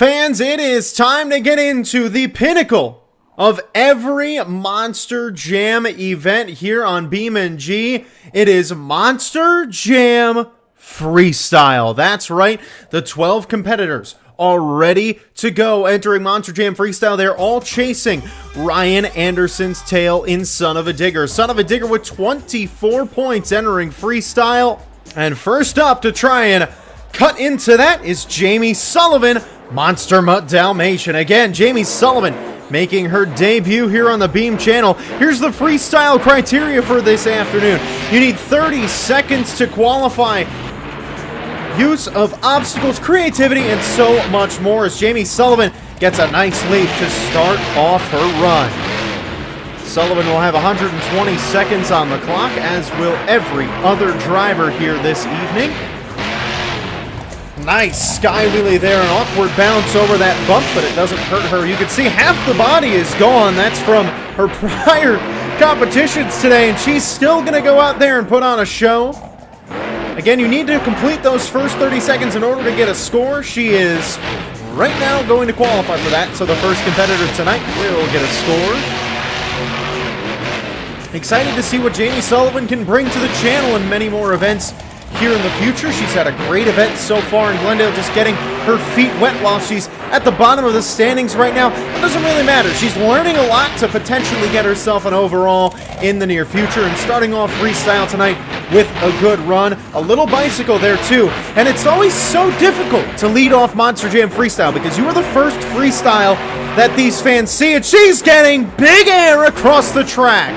Fans, it is time to get into the pinnacle of every Monster Jam event here on BeamNG. It is Monster Jam Freestyle. That's right, the 12 competitors are ready to go entering Monster Jam Freestyle. They're all chasing Ryan Anderson's tail in Son-Uva Digger. Son-Uva Digger with 24 points entering Freestyle. And first up to try and cut into that is Jamey Sullivan, Monster Mutt Dalmatian. Again, Jamey Sullivan making her debut here on the Beam channel. Here's the freestyle criteria for this afternoon. You need 30 seconds to qualify. Use of obstacles, creativity, and so much more as Jamey Sullivan gets a nice lead to start off her run. Sullivan will have 120 seconds on the clock, as will every other driver here this evening. Nice sky wheelie there, an awkward bounce over that bump, but it doesn't hurt her. You can see half the body is gone. That's from her prior competitions today, and she's still going to go out there and put on a show. Again, you need to complete those first 30 seconds in order to get a score. She is right now going to qualify for that, so the first competitor tonight will get a score. Excited to see what Jamey Sullivan can bring to the channel and many more events here in the future. She's had a great event so far in Glendale, just getting her feet wet while she's at the bottom of the standings right now. It doesn't really matter. She's learning a lot to potentially get herself an overall in the near future, and starting off freestyle tonight with a good run. A little bicycle there too, and it's always so difficult to lead off Monster Jam freestyle because you are the first freestyle that these fans see, and she's getting big air across the track.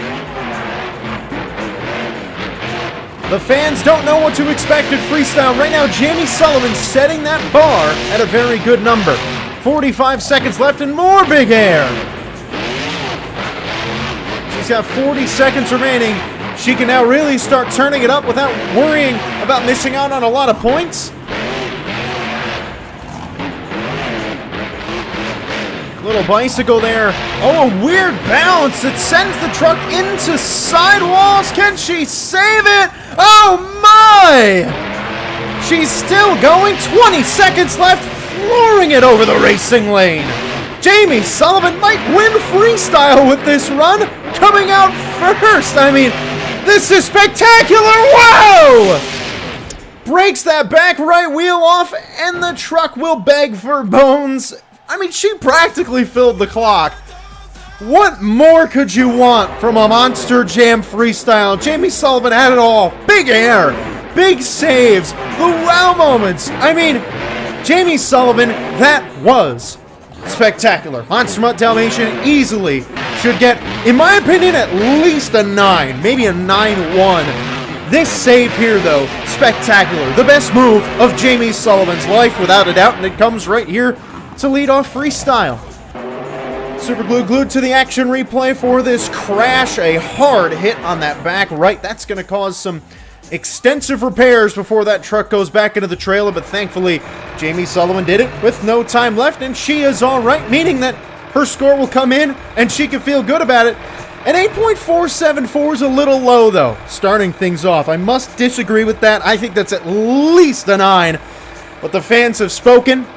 The fans don't know what to expect at freestyle. Right now, Jamey Sullivan setting that bar at a very good number. 45 seconds left and more big air. She's got 40 seconds remaining. She can now really start turning it up without worrying about missing out on a lot of points. Little bicycle there. Oh, a weird bounce. It sends the truck into sidewalls. Can she save it? Oh my! She's still going. 20 seconds left. Flooring it over the racing lane. Jamey Sullivan might win freestyle with this run. Coming out first. I mean, this is spectacular. Whoa! Breaks that back right wheel off, and the truck will beg for bones. I mean, she practically filled the clock. What more could you want from a Monster Jam freestyle? Jamey Sullivan had it all. Big air, big saves, the wow moments. I mean, Jamey Sullivan, that was spectacular. Monster Mutt Dalmatian easily should get, in my opinion, at least a 9, maybe a 9-1. This save here, though, spectacular. The best move of Jamey Sullivan's life, without a doubt, and it comes right here to lead off freestyle. Superglue glued to the action replay for this crash. A hard hit on that back right. That's going to cause some extensive repairs before that truck goes back into the trailer, but thankfully Jamey Sullivan did it with no time left, and she is all right, meaning that her score will come in and she can feel good about it. An 8.474 is a little low, though, starting things off. I must disagree with that. I think that's at least a 9, but the fans have spoken.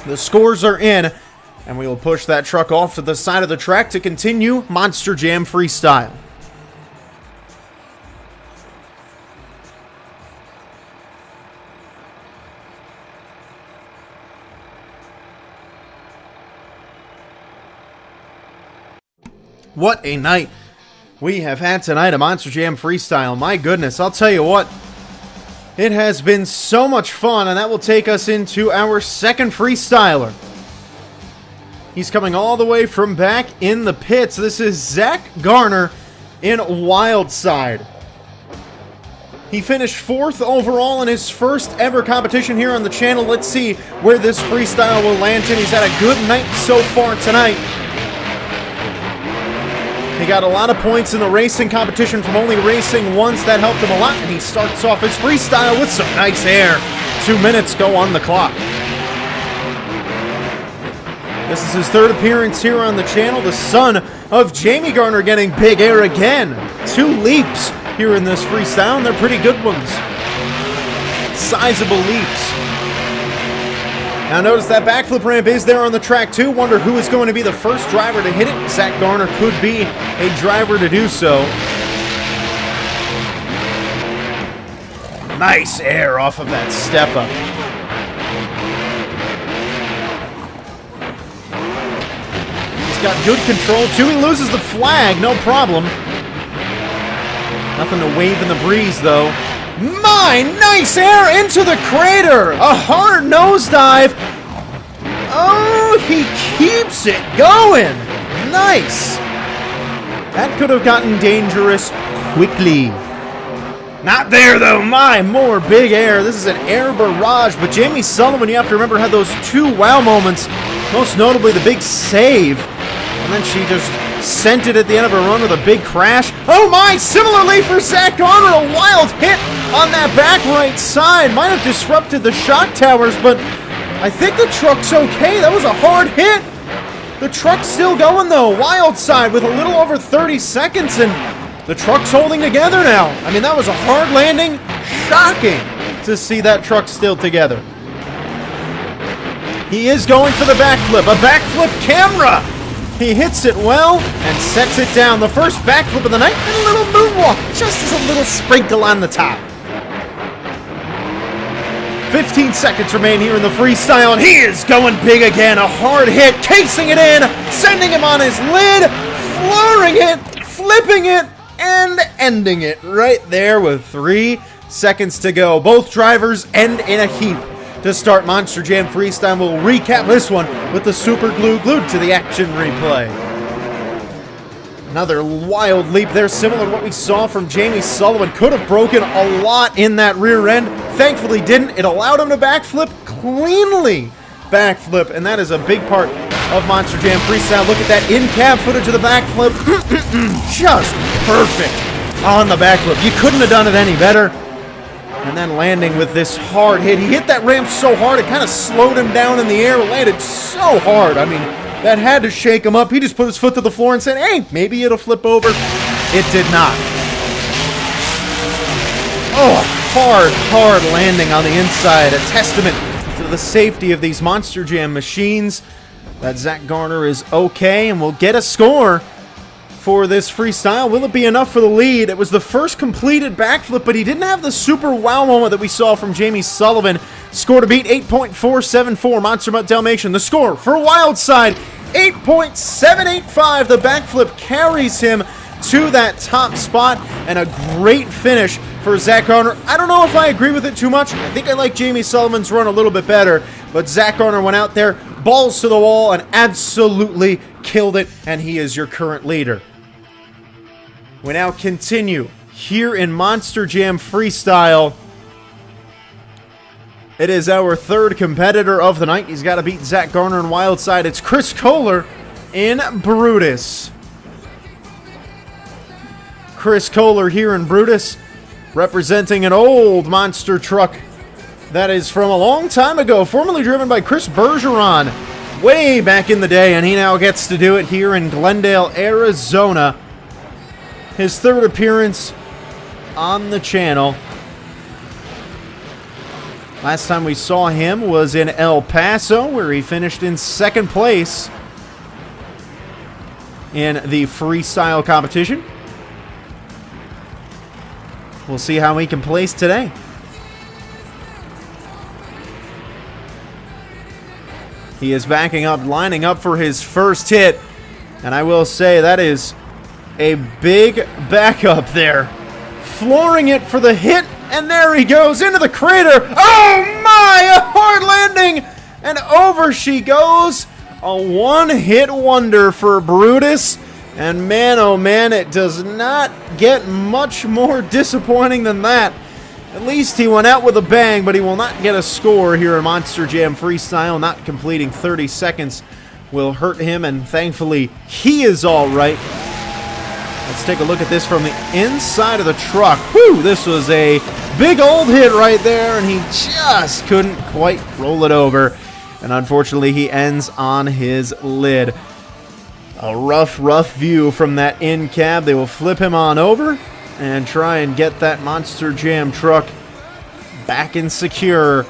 The scores are in, and we will push that truck off to the side of the track to continue Monster Jam freestyle. What a night we have had tonight, a Monster Jam freestyle. My goodness, I'll tell you what. It has been so much fun, and that will take us into our second freestyler. He's coming all the way from back in the pits. This is Zack Garner in Wildside. He finished 4th overall in his first ever competition here on the channel. Let's see where this freestyle will land him. He's had a good night so far tonight. He got a lot of points in the racing competition from only racing once. That helped him a lot, and he starts off his freestyle with some nice air. 2 minutes go on the clock. This is his 3rd appearance here on the channel. The son of Jamey Garner getting big air again. 2 leaps here in this freestyle, and they're pretty good ones. Sizable leaps. Now notice that backflip ramp is there on the track too. Wonder who is going to be the first driver to hit it. Zack Garner could be a driver to do so. Nice air off of that step up. He's got good control too. He loses the flag, no problem. Nothing to wave in the breeze though. My, nice air into the crater! A hard nosedive. Oh, he keeps it going. Nice. That could have gotten dangerous quickly. Not there, though. My, more big air. This is an air barrage. But Jamey Sullivan, you have to remember, had those 2 wow moments. Most notably, the big save. And then she just sent it at the end of her run with a big crash. Oh my, similarly for Zack Garner, a wild hit on that back right side. Might have disrupted the shock towers, but I think the truck's okay. That was a hard hit. The truck's still going though. Wild side with a little over 30 seconds, and the truck's holding together now. I mean, that was a hard landing. Shocking to see that truck still together. He is going for the backflip. A backflip camera. He hits it well and sets it down. The first backflip of the night and a little moonwalk. Just as a little sprinkle on the top. 15 seconds remain here in the freestyle, and he is going big again. A hard hit, casing it in, sending him on his lid, flooring it, flipping it, and ending it right there with 3 seconds to go. Both drivers end in a heap to start Monster Jam Freestyle. We'll recap this one with the super glue glued to the action replay. Another wild leap there, similar to what we saw from Jamey. Sullivan could have broken a lot in that rear end. Thankfully didn't. It allowed him to backflip cleanly. Backflip, and that is a big part of Monster Jam Freestyle. Look at that in-cab footage of the backflip. Just perfect on the backflip. You couldn't have done it any better. And then landing with this hard hit. He hit that ramp so hard, it kind of slowed him down in the air. Landed so hard. I mean, that had to shake him up. He just put his foot to the floor and said, hey, maybe it'll flip over. It did not. Oh, hard landing on the inside. A testament to the safety of these Monster Jam machines. That Zack Garner is okay, and we'll get a score for this freestyle. Will it be enough for the lead? It was the first completed backflip, but he didn't have the super wow moment that we saw from Jamey Sullivan. Score to beat, 8.474. Monster Mutt Dalmatian. The score for Wildside, 8.785. The backflip carries him to that top spot, and a great finish for Zack Garner. I don't know if I agree with it too much. I think I like Jamey Sullivan's run a little bit better, but Zack Garner went out there, balls to the wall, and absolutely killed it, and he is your current leader. We now continue here in Monster Jam Freestyle. It is our third competitor of the night. He's got to beat Zack Garner in Wildside. It's Koehler in Brutus. Koehler here in Brutus, representing an old monster truck that is from a long time ago, formerly driven by Chris Bergeron way back in the day, and he now gets to do it here in Glendale, Arizona. His third appearance on the channel. Last time we saw him was in El Paso, where he finished in second place in the freestyle competition. We'll see how he can place today. He is backing up, lining up for his first hit. And I will say that is a big backup there. Flooring it for the hit, and there he goes into the crater. Oh my, a hard landing, and over she goes. A one-hit wonder for Brutus. And man, oh man, it does not get much more disappointing than that. At least he went out with a bang, but he will not get a score here in Monster Jam Freestyle. Not completing 30 seconds will hurt him, and thankfully he is all right. Let's take a look at this from the inside of the truck. Whew, this was a big old hit right there, and he just couldn't quite roll it over. And unfortunately, he ends on his lid. A rough view from that in cab. They will flip him on over and try and get that Monster Jam truck back in secure.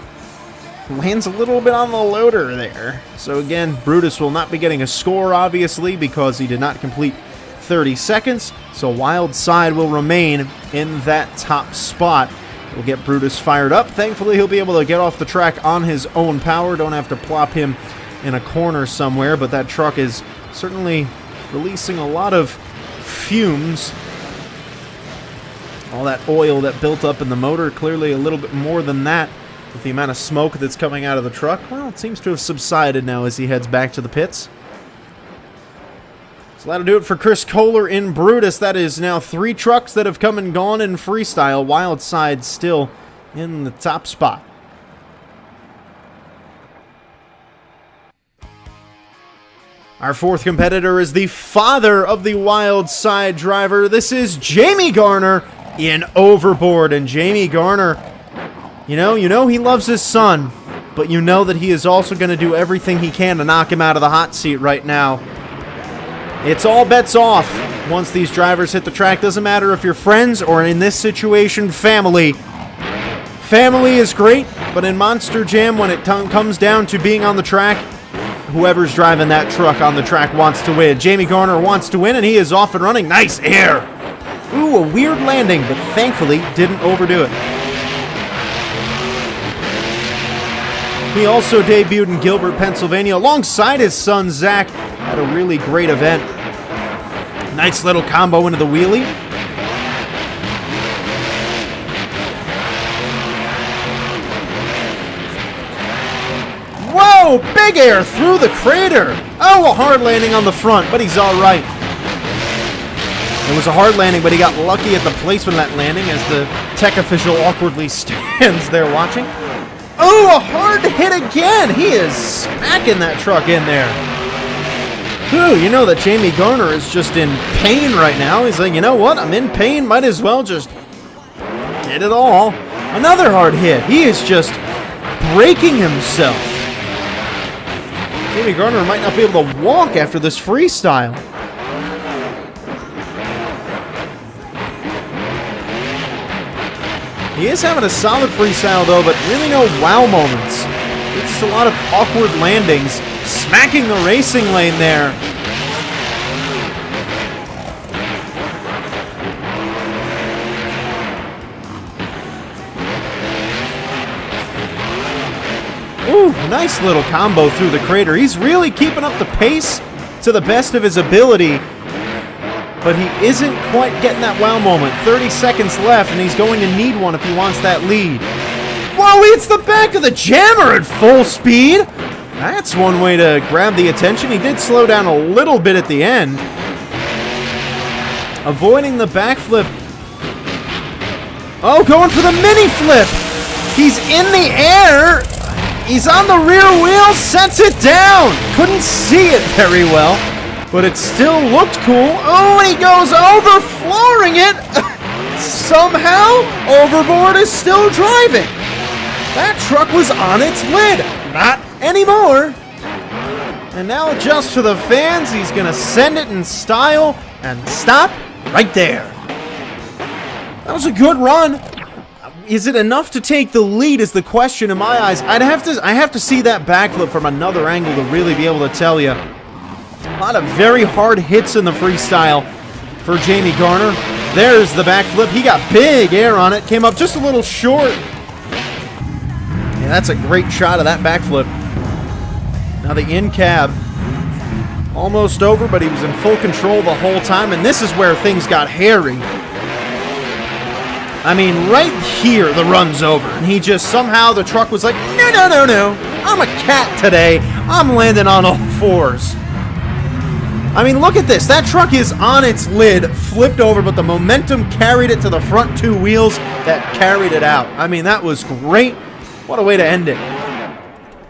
Lands a little bit on the loader there. So again, Brutus will not be getting a score, obviously, because he did not complete 30 seconds. So Wildside will remain in that top spot. We'll get Brutus fired up. Thankfully, he'll be able to get off the track on his own power. Don't have to plop him in a corner somewhere, but that truck is certainly releasing a lot of fumes. All that oil that built up in the motor, clearly a little bit more than that with the amount of smoke that's coming out of the truck. Well, it seems to have subsided now as he heads back to the pits. So that'll do it for Koehler in Brutus. That is now 3 trucks that have come and gone in freestyle. Wildside still in the top spot. Our fourth competitor is the father of the Wildside driver. This is Jamey Garner in Overboard. And Jamey Garner, you know he loves his son, but you know that he is also going to do everything he can to knock him out of the hot seat right now. It's all bets off once these drivers hit the track. Doesn't matter if you're friends or, in this situation, family. Family is great, but in Monster Jam, when it comes down to being on the track, whoever's driving that truck on the track wants to win. Jamey Garner wants to win, and he is off and running. Nice air. Ooh, a weird landing, but thankfully didn't overdo it. He also debuted in Gilbert, Pennsylvania, alongside his son, Zack, at a really great event. Nice little combo into the wheelie. Whoa! Big air through the crater! Oh, a hard landing on the front, but he's all right. It was a hard landing, but he got lucky at the placement of that landing as the tech official awkwardly stands there watching. Oh, a hard hit again! He is smacking that truck in there. Ooh, you know that Jamey Garner is just in pain right now. He's like, you know what? I'm in pain. Might as well just get it all. Another hard hit. He is just breaking himself. Jamey Garner might not be able to walk after this freestyle. He is having a solid freestyle though, but really no wow moments. It's just a lot of awkward landings, smacking the racing lane there. Ooh, nice little combo through the crater. He's really keeping up the pace to the best of his ability, but he isn't quite getting that wow moment. 30 seconds left, and he's going to need one if he wants that lead. Whoa, he hits the back of the jammer at full speed. That's one way to grab the attention. He did slow down a little bit at the end. Avoiding the backflip. Oh, going for the mini flip. He's in the air. He's on the rear wheel, sets it down. Couldn't see it very well, but it still looked cool. Oh, and he goes over, flooring it. Somehow, Overboard is still driving. That truck was on its lid. Not anymore. And now just for the fans, he's going to send it in style and stop right there. That was a good run. Is it enough to take the lead is the question in my eyes. I have to see that backflip from another angle to really be able to tell you. A lot of very hard hits in the freestyle for Jamey Garner. There's the backflip. He got big air on it. Came up just a little short. Yeah, that's a great shot of that backflip. Now the in-cab. Almost over, but he was in full control the whole time. And this is where things got hairy. I mean, right here, the run's over. And he just, somehow, the truck was like, no, no, no, no. I'm a cat today. I'm landing on all fours. I mean, look at this. That truck is on its lid, flipped over, but the momentum carried it to the front two wheels that carried it out. I mean, that was great. What a way to end it.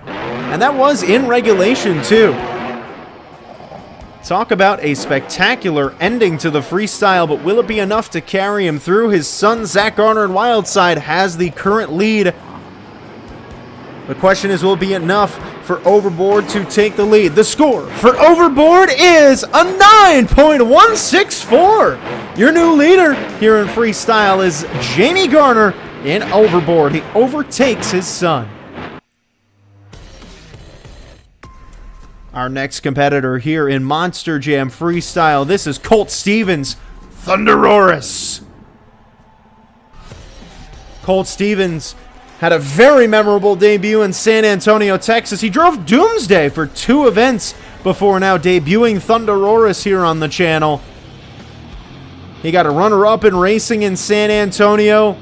And that was in regulation, too. Talk about a spectacular ending to the freestyle, but will it be enough to carry him through? His son, Zack Garner in Wildside, has the current lead. The question is, will it be enough for Overboard to take the lead? The score for Overboard is a 9.164. Your new leader here in freestyle is Jamey Garner in Overboard. He overtakes his son. Our next competitor here in Monster Jam Freestyle, this is Colt Stevens, Thunderosaurus. Colt Stevens had a very memorable debut in San Antonio, Texas. He drove Doomsday for 2 events before now debuting Thunderosaurus here on the channel. He got a runner-up in racing in San Antonio.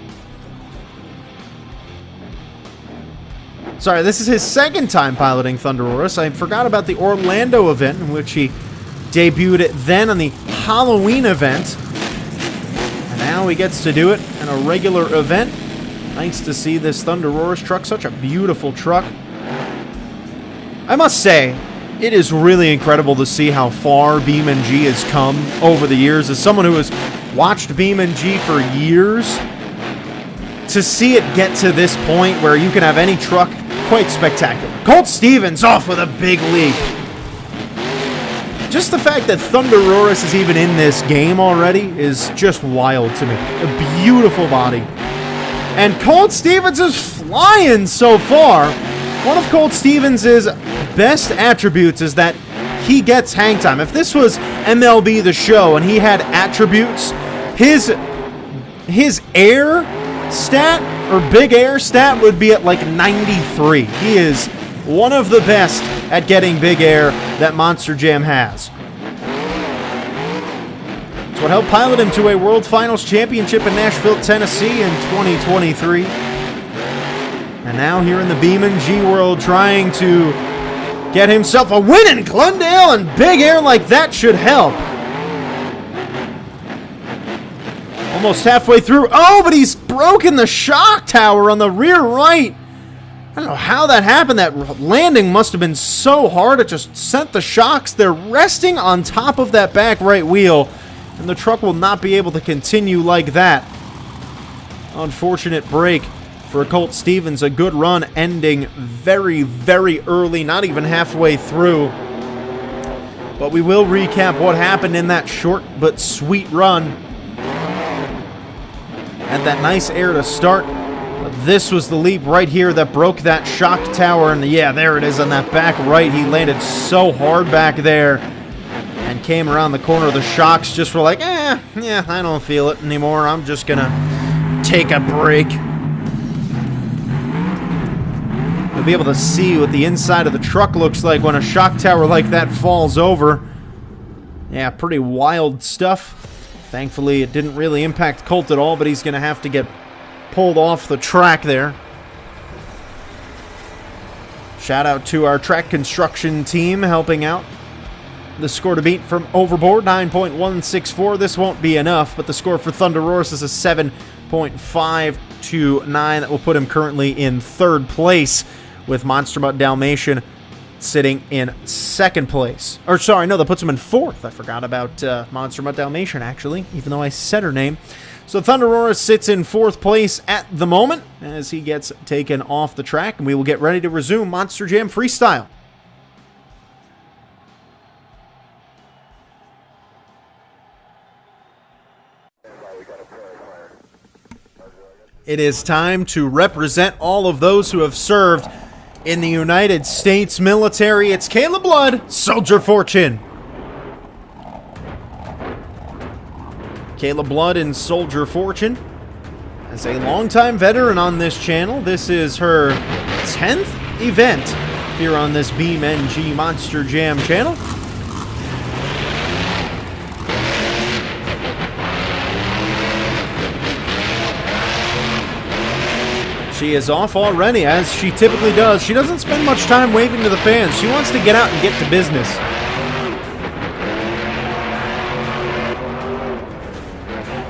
Sorry, this is his second time piloting Thunderosaurus. I forgot about the Orlando event in which he debuted it then on the Halloween event. And now he gets to do it in a regular event. Nice to see this Thunderosaurus truck. Such a beautiful truck. I must say, it is really incredible to see how far BeamNG has come over the years. As someone who has watched BeamNG for years, to see it get to this point where you can have any truck, quite spectacular. Colt Stevens off with a big leap. Just the fact that Thunderosaurus is even in this game already is just wild to me. A beautiful body. And Colt Stevens is flying so far. One of Colt Stevens' best attributes is that he gets hang time. If this was MLB The Show and he had attributes, his air stat or big air stat would be at like 93. He is one of the best at getting big air that Monster Jam has. It's what helped pilot him to a World Finals championship in Nashville, Tennessee in 2023. And now here in the BeamNG world, trying to get himself a win in Glendale, and big air like that should help. Almost halfway through. Oh, but he's broken the shock tower on the rear right. I don't know how that happened. That landing must have been so hard. It just sent the shocks. They're resting on top of that back right wheel, and the truck will not be able to continue like that. Unfortunate break for Colt Stevens. A good run ending very, very early, not even halfway through. But we will recap what happened in that short but sweet run. Had that nice air to start. But this was the leap right here that broke that shock tower. And yeah, there it is on that back right. He landed so hard back there and came around the corner. The shocks just were like, yeah, I don't feel it anymore. I'm just going to take a break. You'll be able to see what the inside of the truck looks like when a shock tower like that falls over. Yeah, pretty wild stuff. Thankfully, it didn't really impact Colt at all, but he's going to have to get pulled off the track there. Shout out to our track construction team helping out. The score to beat from Overboard, 9.164. This won't be enough, but the score for Thunder Roars is a 7.529. That will put him currently in third place, with Monster Mutt Dalmatian sitting in second place. Or sorry, no, that puts him in fourth. I forgot about Monster Mutt Dalmatian, actually, even though I said her name. So Thunder Roar sits in fourth place at the moment as he gets taken off the track, and we will get ready to resume Monster Jam Freestyle. It is time to represent all of those who have served in the United States military. It's Kayla Blood, Soldier Fortune. Kayla Blood in Soldier Fortune. As a longtime veteran on this channel, this is her 10th event here on this BeamNG Monster Jam channel. She is off already, as she typically does. She doesn't spend much time waving to the fans. She wants to get out and get to business.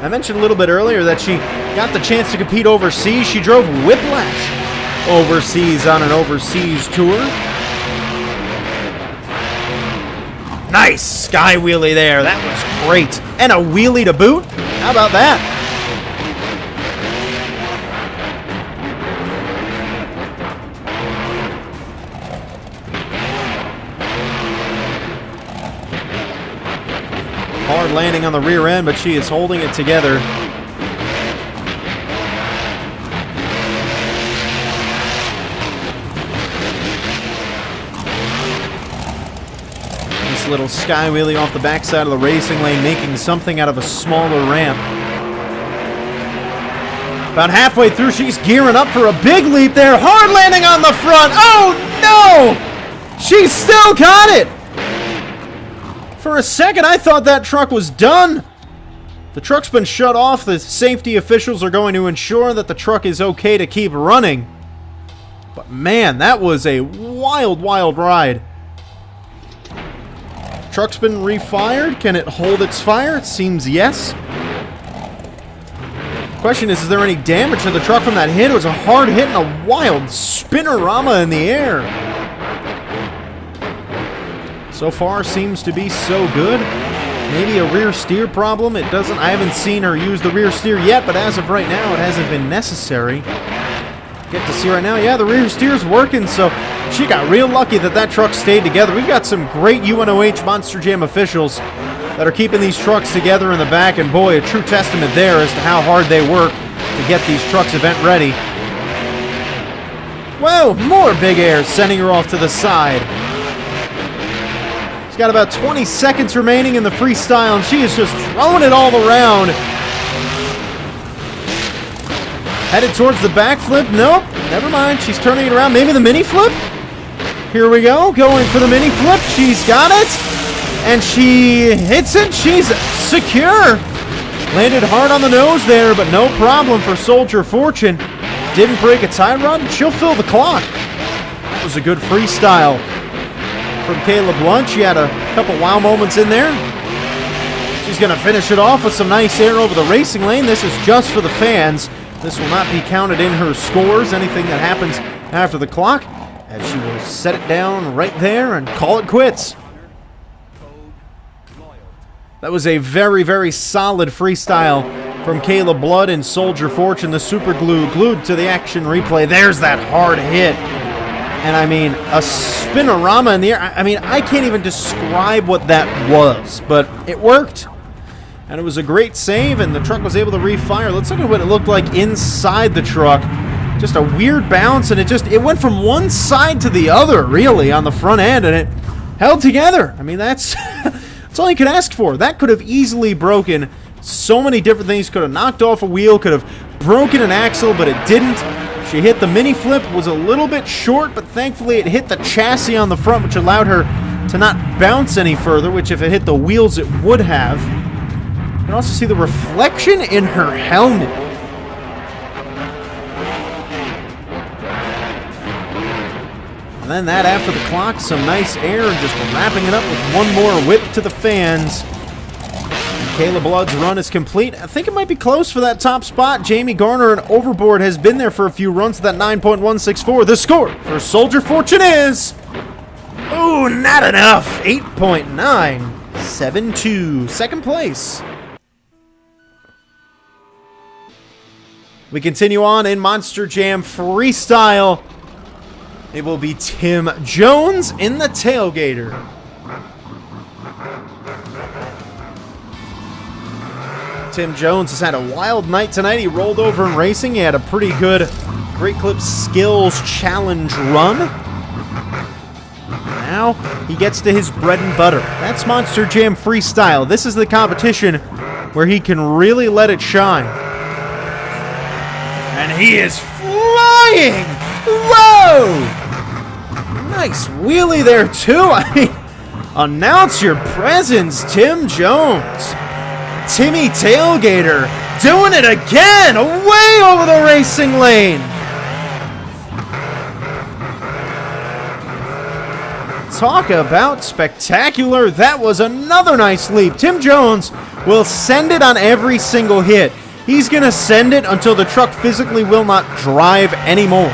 I mentioned a little bit earlier that she got the chance to compete overseas. She drove Whiplash overseas on an overseas tour. Nice sky wheelie there. That was great. And a wheelie to boot. How about that? Hard landing on the rear end, but she is holding it together. This little sky wheelie off the backside of the racing lane, making something out of a smaller ramp. About halfway through, she's gearing up for a big leap there. Hard landing on the front. Oh, no! She still got it! For a second, I thought that truck was done. The truck's been shut off. The safety officials are going to ensure that the truck is okay to keep running. But man, that was a wild, wild ride. Truck's been refired. Can it hold its fire? It seems yes. Question is there any damage to the truck from that hit? It was a hard hit and a wild spinnerama in the air. So far, seems to be so good. Maybe a rear steer problem. I haven't seen her use the rear steer yet, but as of right now, it hasn't been necessary. Get to see right now, yeah, the rear steer's working, so she got real lucky that that truck stayed together. We've got some great UNOH Monster Jam officials that are keeping these trucks together in the back, and boy, a true testament there as to how hard they work to get these trucks event ready. Whoa, more big air, sending her off to the side. Got about 20 seconds remaining in the freestyle, and she is just throwing it all around. Headed towards the backflip. Nope, never mind. She's turning it around. Maybe the mini flip? Here we go. Going for the mini flip. She's got it. And she hits it. She's secure. Landed hard on the nose there, but no problem for Soldier Fortune. Didn't break a tie run. She'll fill the clock. That was a good freestyle from Kayla Blunt. She had a couple wow moments in there. She's going to finish it off with some nice air over the racing lane. This is just for the fans. This will not be counted in her scores, anything that happens after the clock, as she will set it down right there and call it quits. That was a very, very solid freestyle from Kayla Blood and Soldier Fortune. The super glue glued to the action replay. There's that hard hit. And I mean, a spinorama in the air. I mean, I can't even describe what that was, but it worked. And it was a great save, and the truck was able to refire. Let's look at what it looked like inside the truck. Just a weird bounce, and it went from one side to the other, really, on the front end, and it held together. I mean, that's all you could ask for. That could have easily broken so many different things. Could have knocked off a wheel, could have broken an axle, but it didn't. She hit the mini flip, was a little bit short, but thankfully it hit the chassis on the front, which allowed her to not bounce any further, which if it hit the wheels, it would have. You can also see the reflection in her helmet. And then that after the clock, some nice air, and just wrapping it up with one more whip to the fans. And Kayla Blood's run is complete. I think it might be close for that top spot. Jamey, Garner, and Overboard has been there for a few runs to that 9.164. The score for Soldier Fortune is... ooh, not enough. 8.972. Second place. We continue on in Monster Jam Freestyle. It will be Tim Jones in the Tailgator. Tim Jones has had a wild night tonight. He rolled over in racing. He had a pretty good Great Clip Skills Challenge run. Now he gets to his bread and butter. That's Monster Jam Freestyle. This is the competition where he can really let it shine. And he is flying! Whoa! Nice wheelie there, too. I mean, announce your presence, Tim Jones. Timmy Tailgator doing it again, way over the racing lane. Talk about spectacular. That was another nice leap. Tim Jones will send it on every single hit. He's going to send it until the truck physically will not drive anymore.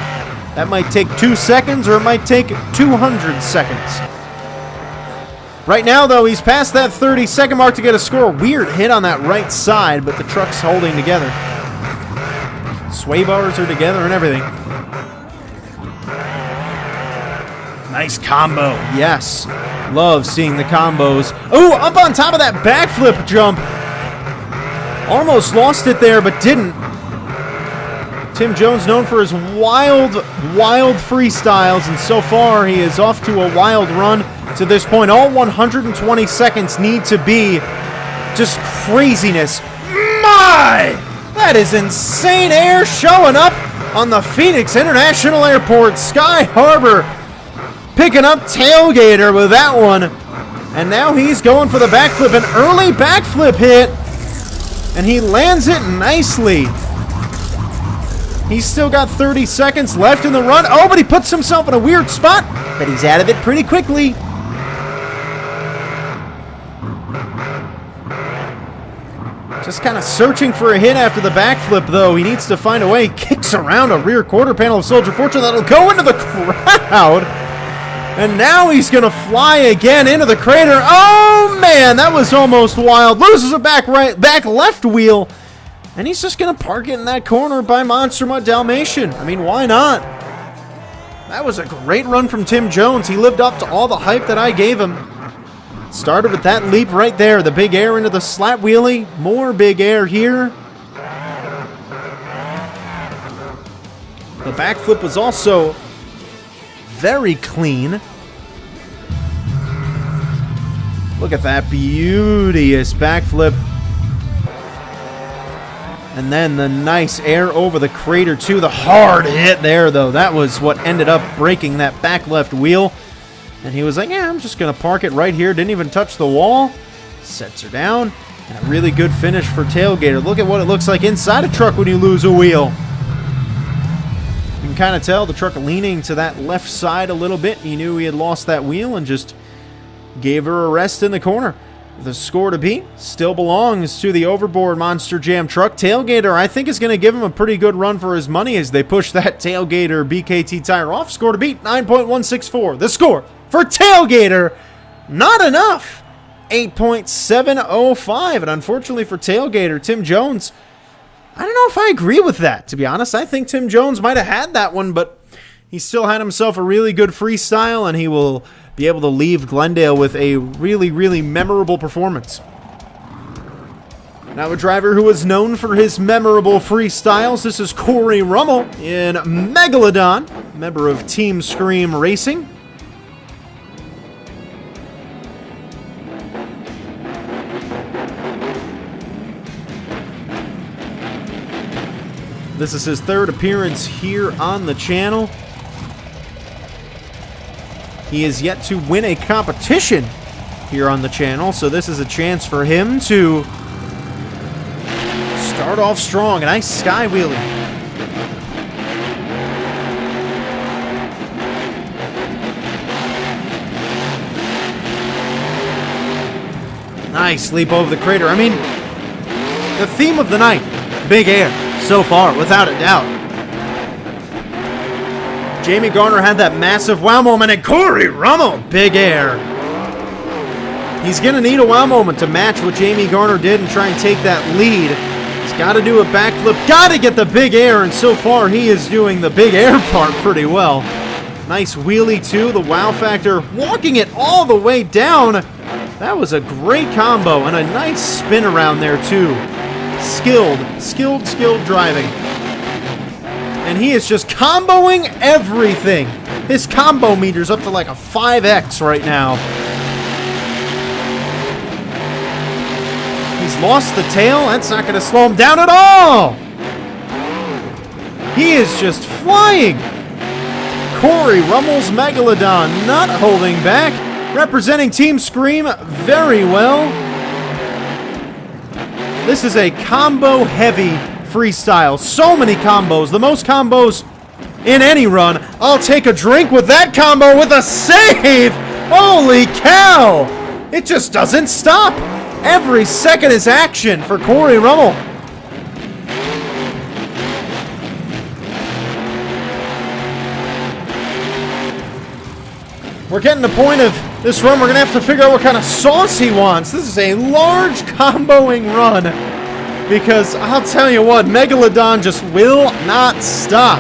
That might take 2 seconds, or it might take 200 seconds. Right now, though, he's past that 30-second mark to get a score. Weird hit on that right side, but the truck's holding together. Sway bars are together and everything. Nice combo. Yes. Love seeing the combos. Oh, up on top of that backflip jump. Almost lost it there, but didn't. Tim Jones known for his wild freestyles, and so far he is off to a wild run to this point. All 120 seconds need to be just craziness. My! That is insane air showing up on the Phoenix International Airport. Sky Harbor picking up Tailgator with that one. And now he's going for the backflip, an early backflip hit. And he lands it nicely. He's still got 30 seconds left in the run. Oh, but he puts himself in a weird spot. But he's out of it pretty quickly. Just kind of searching for a hit after the backflip, though. He needs to find a way. He kicks around a rear quarter panel of Soldier Fortune that'll go into the crowd. And now he's going to fly again into the crater. Oh, man, that was almost wild. Loses a back left wheel. And he's just going to park it in that corner by Monster Mutt Dalmatian. I mean, why not? That was a great run from Tim Jones. He lived up to all the hype that I gave him. Started with that leap right there. The big air into the slat wheelie. More big air here. The backflip was also very clean. Look at that beauteous backflip. And then the nice air over the crater, too. The hard hit there, though. That was what ended up breaking that back left wheel. And he was like, yeah, I'm just going to park it right here. Didn't even touch the wall. Sets her down. And a really good finish for Tailgator. Look at what it looks like inside a truck when you lose a wheel. You can kind of tell the truck leaning to that left side a little bit. He knew he had lost that wheel and just gave her a rest in the corner. The score to beat still belongs to the overboard Monster Jam truck. Tailgator, I think, is going to give him a pretty good run for his money as they push that Tailgator BKT tire off. Score to beat, 9.164. The score for Tailgator, not enough, 8.705. And unfortunately for Tailgator, Tim Jones, I don't know if I agree with that, to be honest. I think Tim Jones might have had that one, but he still had himself a really good freestyle, and he will be able to leave Glendale with a really, really memorable performance. Now a driver who is known for his memorable freestyles. This is Cory Rummell in Megalodon, member of Team Scream Racing. This is his third appearance here on the channel. He is yet to win a competition here on the channel, so this is a chance for him to start off strong. A nice sky wheelie. Nice leap over the crater. I mean, the theme of the night, big air, so far, without a doubt. Jamey Garner had that massive wow moment, and Cory Rummell, big air. He's going to need a wow moment to match what Jamey Garner did and try and take that lead. He's got to do a backflip, got to get the big air, and so far he is doing the big air part pretty well. Nice wheelie too, the wow factor, walking it all the way down. That was a great combo, and a nice spin around there too. Skilled driving. And he is just comboing everything. His combo meter's up to like a 5x right now. He's lost the tail. That's not going to slow him down at all. He is just flying. Cory Rummell's Megalodon not holding back. Representing Team Scream very well. This is a combo-heavy freestyle. So many combos. The most combos in any run. I'll take a drink with that combo with a save. Holy cow. It just doesn't stop. Every second is action for Cory Rummell. We're getting to the point of this run. We're going to have to figure out what kind of sauce he wants. This is a large comboing run. Because I'll tell you what, Megalodon just will not stop.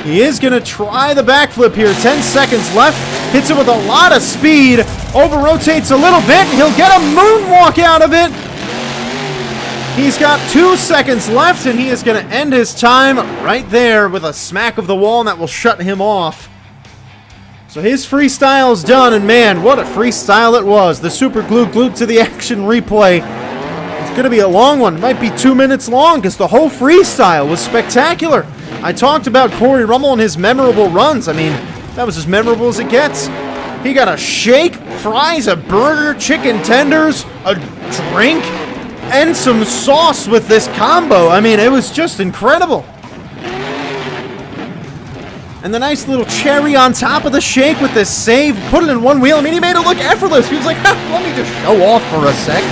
He is going to try the backflip here. 10 seconds left. Hits it with a lot of speed. Over-rotates a little bit. He'll get a moonwalk out of it. He's got 2 seconds left, and he is going to end his time right there with a smack of the wall, and that will shut him off. So his freestyle is done, and man, what a freestyle it was. The super glue glued to the action replay. It's going to be a long one. It might be 2 minutes long because the whole freestyle was spectacular. I talked about Cory Rummell and his memorable runs. I mean, that was as memorable as it gets. He got a shake, fries, a burger, chicken tenders, a drink, and some sauce with this combo. I mean, it was just incredible. And the nice little cherry on top of the shake with this save, put it in one wheel. I mean, he made it look effortless. He was like, let me just show off for a sec.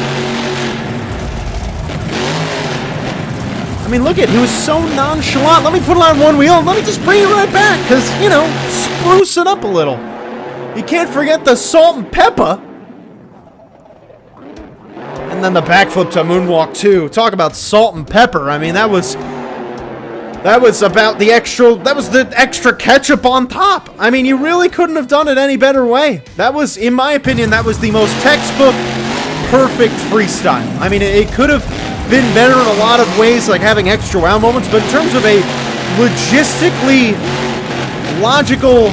I mean, look at, he was so nonchalant. Let me put it on one wheel and let me just bring it right back. Because, you know, spruce it up a little. You can't forget the salt and pepper. And then the backflip to moonwalk too. Talk about salt and pepper. I mean, that was about the extra ketchup on top. I mean, you really couldn't have done it any better way. That was, in my opinion, that was the most textbook perfect freestyle. I mean, it could have been better in a lot of ways, like having extra wow moments, but in terms of a logistically logical,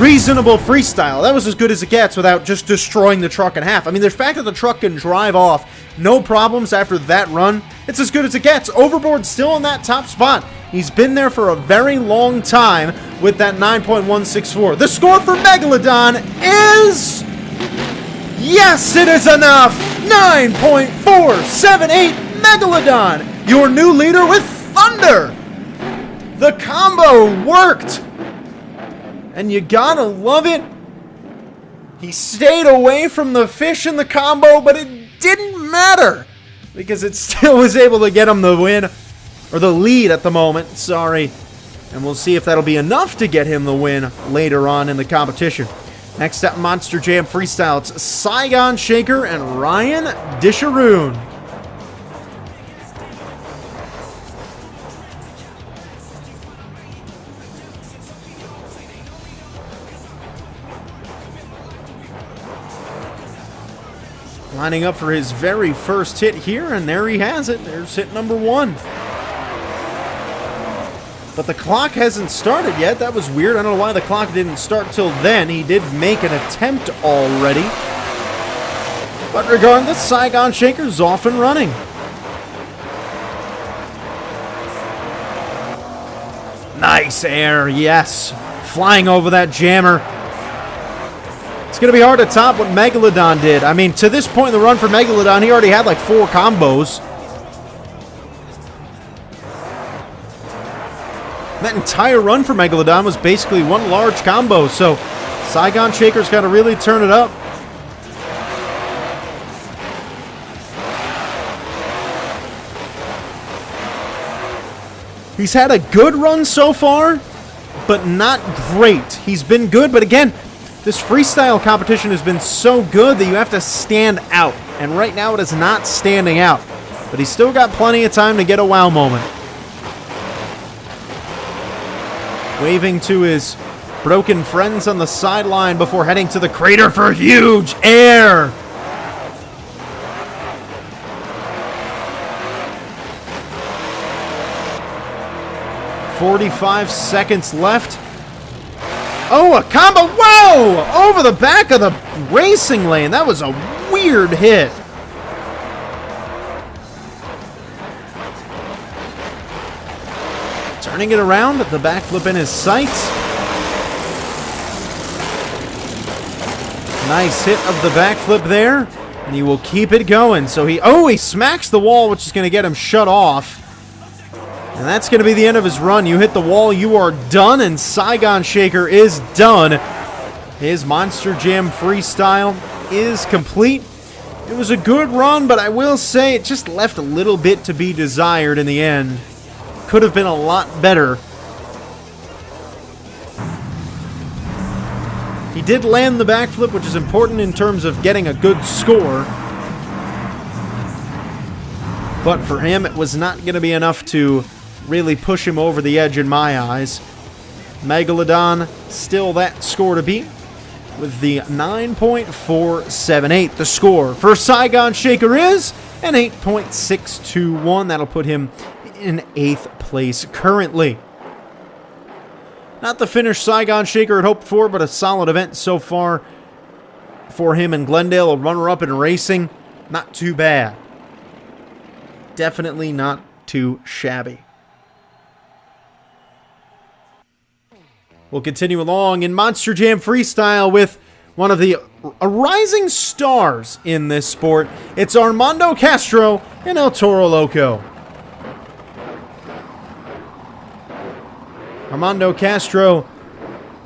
reasonable freestyle, that was as good as it gets without just destroying the truck in half. I mean, the fact that the truck can drive off no problems after that run. It's as good as it gets. Overboard still in that top spot. He's been there for a very long time with that 9.164. The score for Megalodon is... Yes, it is enough! 9.478 Megalodon! Your new leader with Thunder! The combo worked! And you gotta love it. He stayed away from the fish in the combo, but it didn't matter because it still was able to get him the win, or the lead at the moment, sorry. And we'll see if that'll be enough to get him the win later on in the competition. Next up, Monster Jam Freestyle. It's Saigon Shaker and Ryan Disharoon. Lining up for his very first hit here, and there he has it. There's hit number 1. But the clock hasn't started yet. That was weird. I don't know why the clock didn't start till then. He did make an attempt already. But regardless, Saigon Shaker's off and running. Nice air, yes. Flying over that jammer. It's going to be hard to top what Megalodon did. I mean, to this point in the run for Megalodon, he already had like 4 combos. That entire run for Megalodon was basically one large combo, so Saigon Shaker's got to really turn it up. He's had a good run so far, but not great. He's been good, but again, this freestyle competition has been so good that you have to stand out. And right now it is not standing out. But he's still got plenty of time to get a wow moment. Waving to his broken friends on the sideline before heading to the crater for huge air. "45 seconds left. Oh, a combo. Whoa! Over the back of the racing lane. That was a weird hit. Turning it around, the backflip in his sights. Nice hit of the backflip there. And he will keep it going. So he smacks the wall, which is going to get him shut off. And that's going to be the end of his run. You hit the wall, you are done, and Saigon Shaker is done. His Monster Jam Freestyle is complete. It was a good run, but I will say it just left a little bit to be desired in the end. Could have been a lot better. He did land the backflip, which is important in terms of getting a good score. But for him, it was not going to be enough to really push him over the edge in my eyes. Megalodon, still that score to beat with the 9.478. The score for Saigon Shaker is an 8.621. That'll put him in 8th place currently. Not the finish Saigon Shaker had hoped for, but a solid event so far for him in Glendale. A runner-up in racing. Not too bad. Definitely not too shabby. We'll continue along in Monster Jam Freestyle with one of the rising stars in this sport. It's Armando Castro and El Toro Loco. Armando Castro,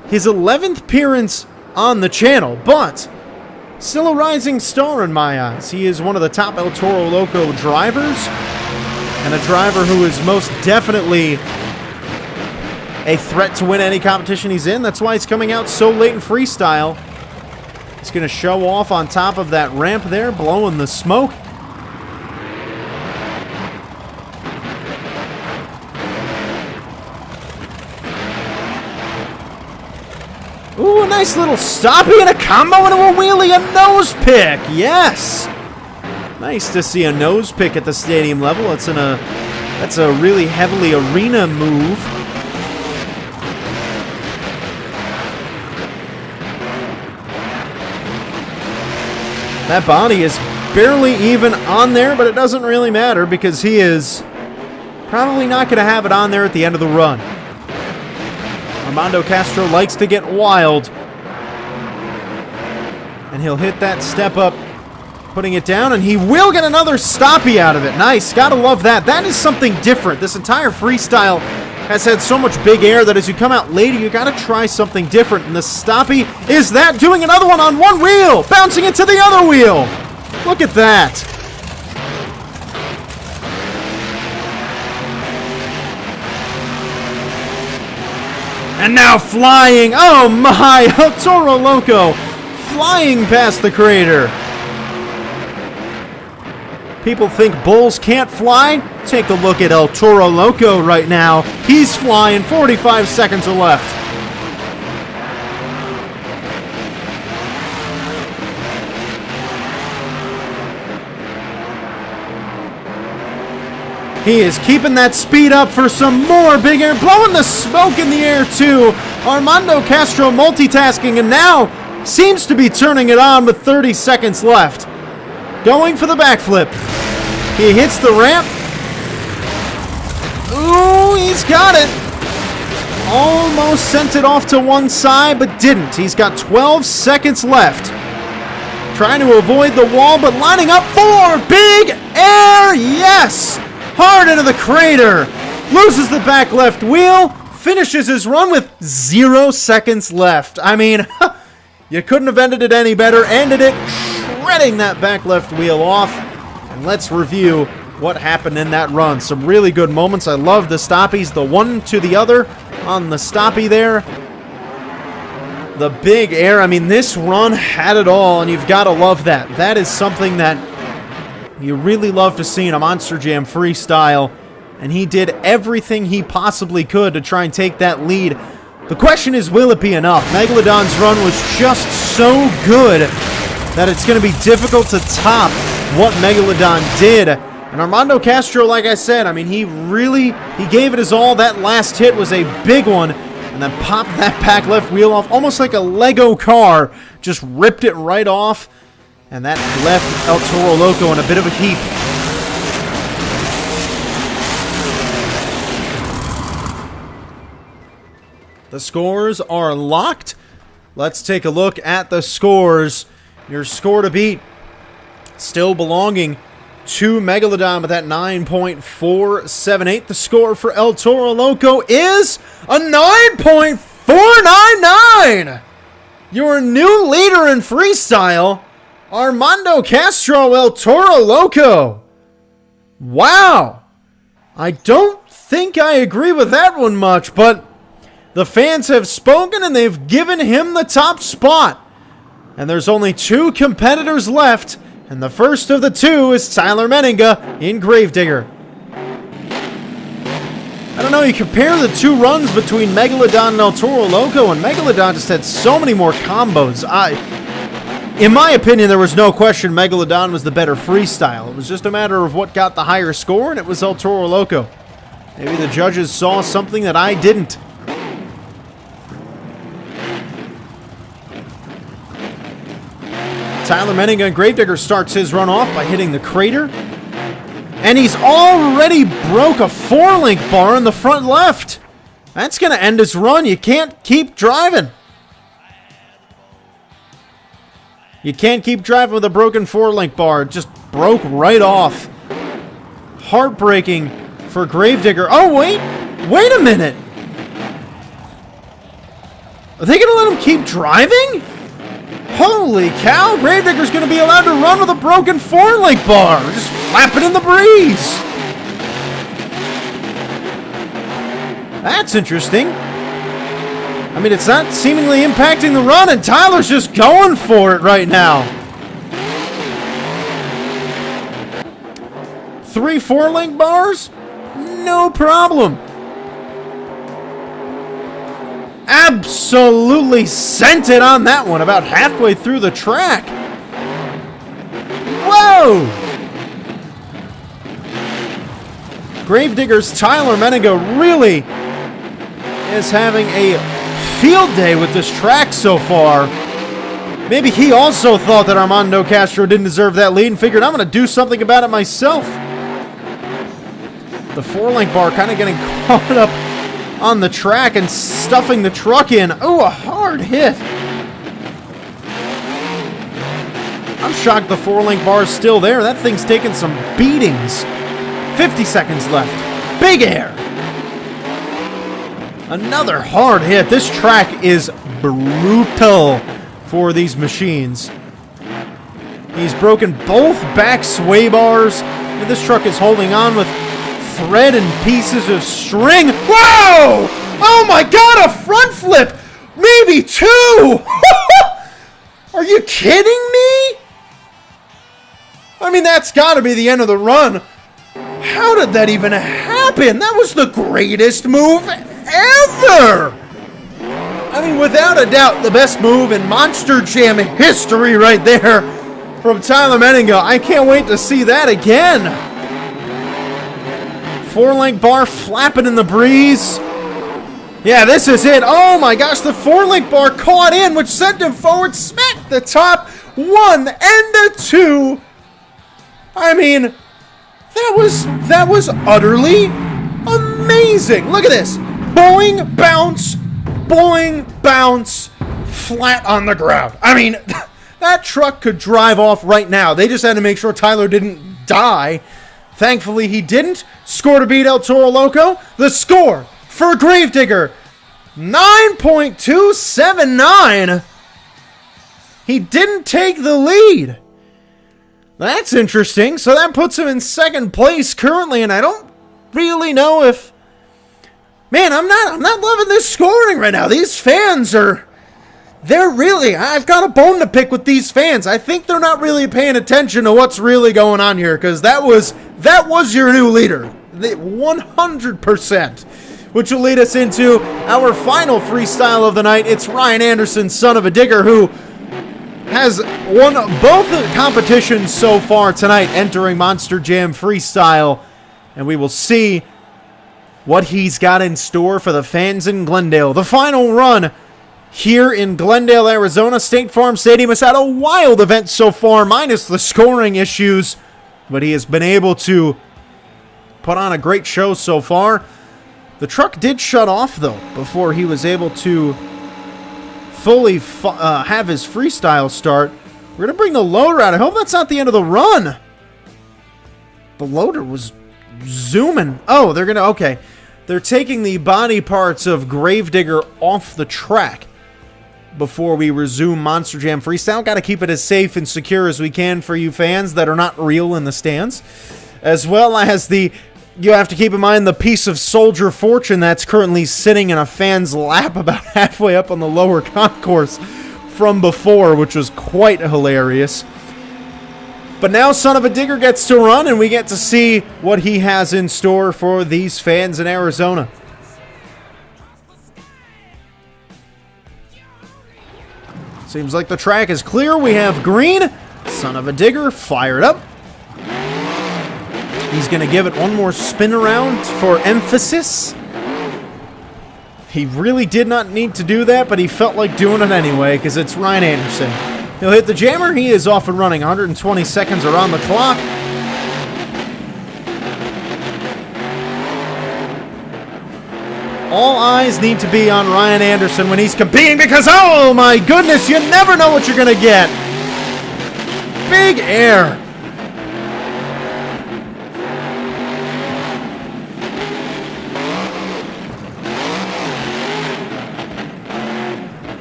his 11th appearance on the channel, but still a rising star in my eyes. He is one of the top El Toro Loco drivers, and a driver who is most definitely a threat to win any competition he's in. That's why he's coming out so late in freestyle. He's going to show off on top of that ramp there, blowing the smoke. Ooh, a nice little stoppie and a combo and a wheelie, a nose pick. Yes. Nice to see a nose pick at the stadium level. That's a really heavily arena move. That body is barely even on there, but it doesn't really matter because he is probably not going to have it on there at the end of the run. Armando Castro likes to get wild. And he'll hit that step up, putting it down, and he will get another stoppie out of it. Nice, gotta love that. That is something different. This entire freestyle has had so much big air that as you come out later, you gotta try something different. And the stoppie is that, doing another one on one wheel, bouncing into the other wheel. Look at that. And now flying, oh my, Toro Loco flying past the crater. People think bulls can't fly? Take a look at El Toro Loco right now. He's flying, 45 seconds are left. He is keeping that speed up for some more big air, blowing the smoke in the air too. Armando Castro multitasking and now seems to be turning it on with 30 seconds left. Going for the backflip. He hits the ramp. Ooh, he's got it. Almost sent it off to one side, but didn't. He's got 12 seconds left. Trying to avoid the wall, but lining up for big air. Yes! Hard into the crater. Loses the back left wheel. Finishes his run with 0 seconds left. I mean, you couldn't have ended it any better. Ended it shredding that back left wheel off. And let's review what happened in that run. Some really good moments. I love the stoppies. The one to the other on the stoppie there. The big air. I mean, this run had it all, and you've got to love that. That is something that you really love to see in a Monster Jam freestyle. And he did everything he possibly could to try and take that lead. The question is, will it be enough? Megalodon's run was just so good that it's going to be difficult to top what Megalodon did. And Armando Castro, like I said, I mean, he gave it his all. That last hit was a big one. And then popped that back left wheel off, almost like a Lego car. Just ripped it right off. And that left El Toro Loco in a bit of a heap. The scores are locked. Let's take a look at the scores. Your score to beat still belonging to Megalodon with that 9.478. The score for El Toro Loco is a 9.499. Your new leader in freestyle, Armando Castro, El Toro Loco. Wow. I don't think I agree with that one much, but the fans have spoken and they've given him the top spot. And there's only 2 competitors left, and the first of the 2 is Tyler Menninga in Gravedigger. I don't know, you compare the 2 runs between Megalodon and El Toro Loco, and Megalodon just had so many more combos. In my opinion, there was no question Megalodon was the better freestyle. It was just a matter of what got the higher score, and it was El Toro Loco. Maybe the judges saw something that I didn't. Tyler Menninga in Gravedigger starts his run off by hitting the crater. And he's already broke a 4-link bar in the front left. That's going to end his run. You can't keep driving. You can't keep driving with a broken 4-link bar. It just broke right off. Heartbreaking for Gravedigger. Oh, wait a minute. Are they going to let him keep driving? Holy cow, Gravedigger's going to be allowed to run with a broken 4-link bar. Just flapping in the breeze. That's interesting. I mean, it's not seemingly impacting the run, and Tyler's just going for it right now. 3 4-link bars? No problem. Absolutely sent it on that one about halfway through the track. Whoa! Gravedigger's Tyler Menninga really is having a field day with this track so far. Maybe he also thought that Armando Castro didn't deserve that lead and figured, I'm going to do something about it myself. The 4-link bar kind of getting caught up on the track and stuffing the truck in. Oh, a hard hit. I'm shocked the 4-link bar is still there. That thing's taking some beatings. 50 seconds left. Big air. Another hard hit. This track is brutal for these machines. He's broken both back sway bars. And this truck is holding on with thread and pieces of string. Whoa! Oh my god, a front flip! Maybe two! Are you kidding me? I mean, that's got to be the end of the run. How did that even happen? That was the greatest move ever! I mean, without a doubt, the best move in Monster Jam history right there from Tyler Menninga. I can't wait to see that again. 4-link bar flapping in the breeze. Yeah, this is it. Oh my gosh, the 4-link bar caught in, which sent him forward, smacked the top, 1 and a 2. I mean, that was utterly amazing. Look at this. Boing, bounce, flat on the ground. I mean, that truck could drive off right now. They just had to make sure Tyler didn't die. Thankfully, he didn't. Score to beat El Toro Loco. The score for Gravedigger, 9.279. He didn't take the lead. That's interesting. So that puts him in second place currently, and I don't really know if... Man, I'm not loving this scoring right now. These fans are... I've got a bone to pick with these fans. I think they're not really paying attention to what's really going on here, because that was your new leader. 100%. Which will lead us into our final freestyle of the night. It's Ryan Anderson, Son of a Digger, who has won both the competitions so far tonight, entering Monster Jam Freestyle. And we will see what he's got in store for the fans in Glendale. The final run here in Glendale, Arizona. State Farm Stadium has had a wild event so far, minus the scoring issues. But he has been able to put on a great show so far. The truck did shut off, though, before he was able to fully have his freestyle start. We're going to bring the loader out. I hope that's not the end of the run. The loader was zooming. Oh, they're going to... Okay. They're taking the body parts of Gravedigger off the track before we resume Monster Jam Freestyle. Got to keep it as safe and secure as we can for you fans that are not real in the stands. As well as you have to keep in mind the piece of Soldier Fortune that's currently sitting in a fan's lap about halfway up on the lower concourse from before, which was quite hilarious. But now Son of a Digger gets to run, and we get to see what he has in store for these fans in Arizona. Seems like the track is clear. We have green. Son of a Digger fired up. He's going to give it one more spin around for emphasis. He really did not need to do that, but he felt like doing it anyway because it's Ryan Anderson. He'll hit the jammer. He is off and running. 120 seconds are on the clock. All eyes need to be on Ryan Anderson when he's competing because, oh my goodness, you never know what you're going to get. Big air.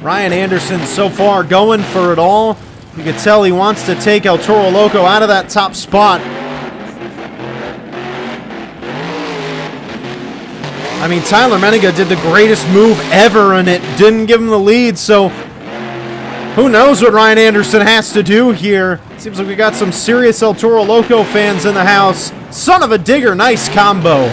Ryan Anderson so far going for it all. You can tell he wants to take El Toro Loco out of that top spot. I mean, Tyler Menninga did the greatest move ever, and it didn't give him the lead, so who knows what Ryan Anderson has to do here. Seems like we got some serious El Toro Loco fans in the house. Son of a Digger, nice combo.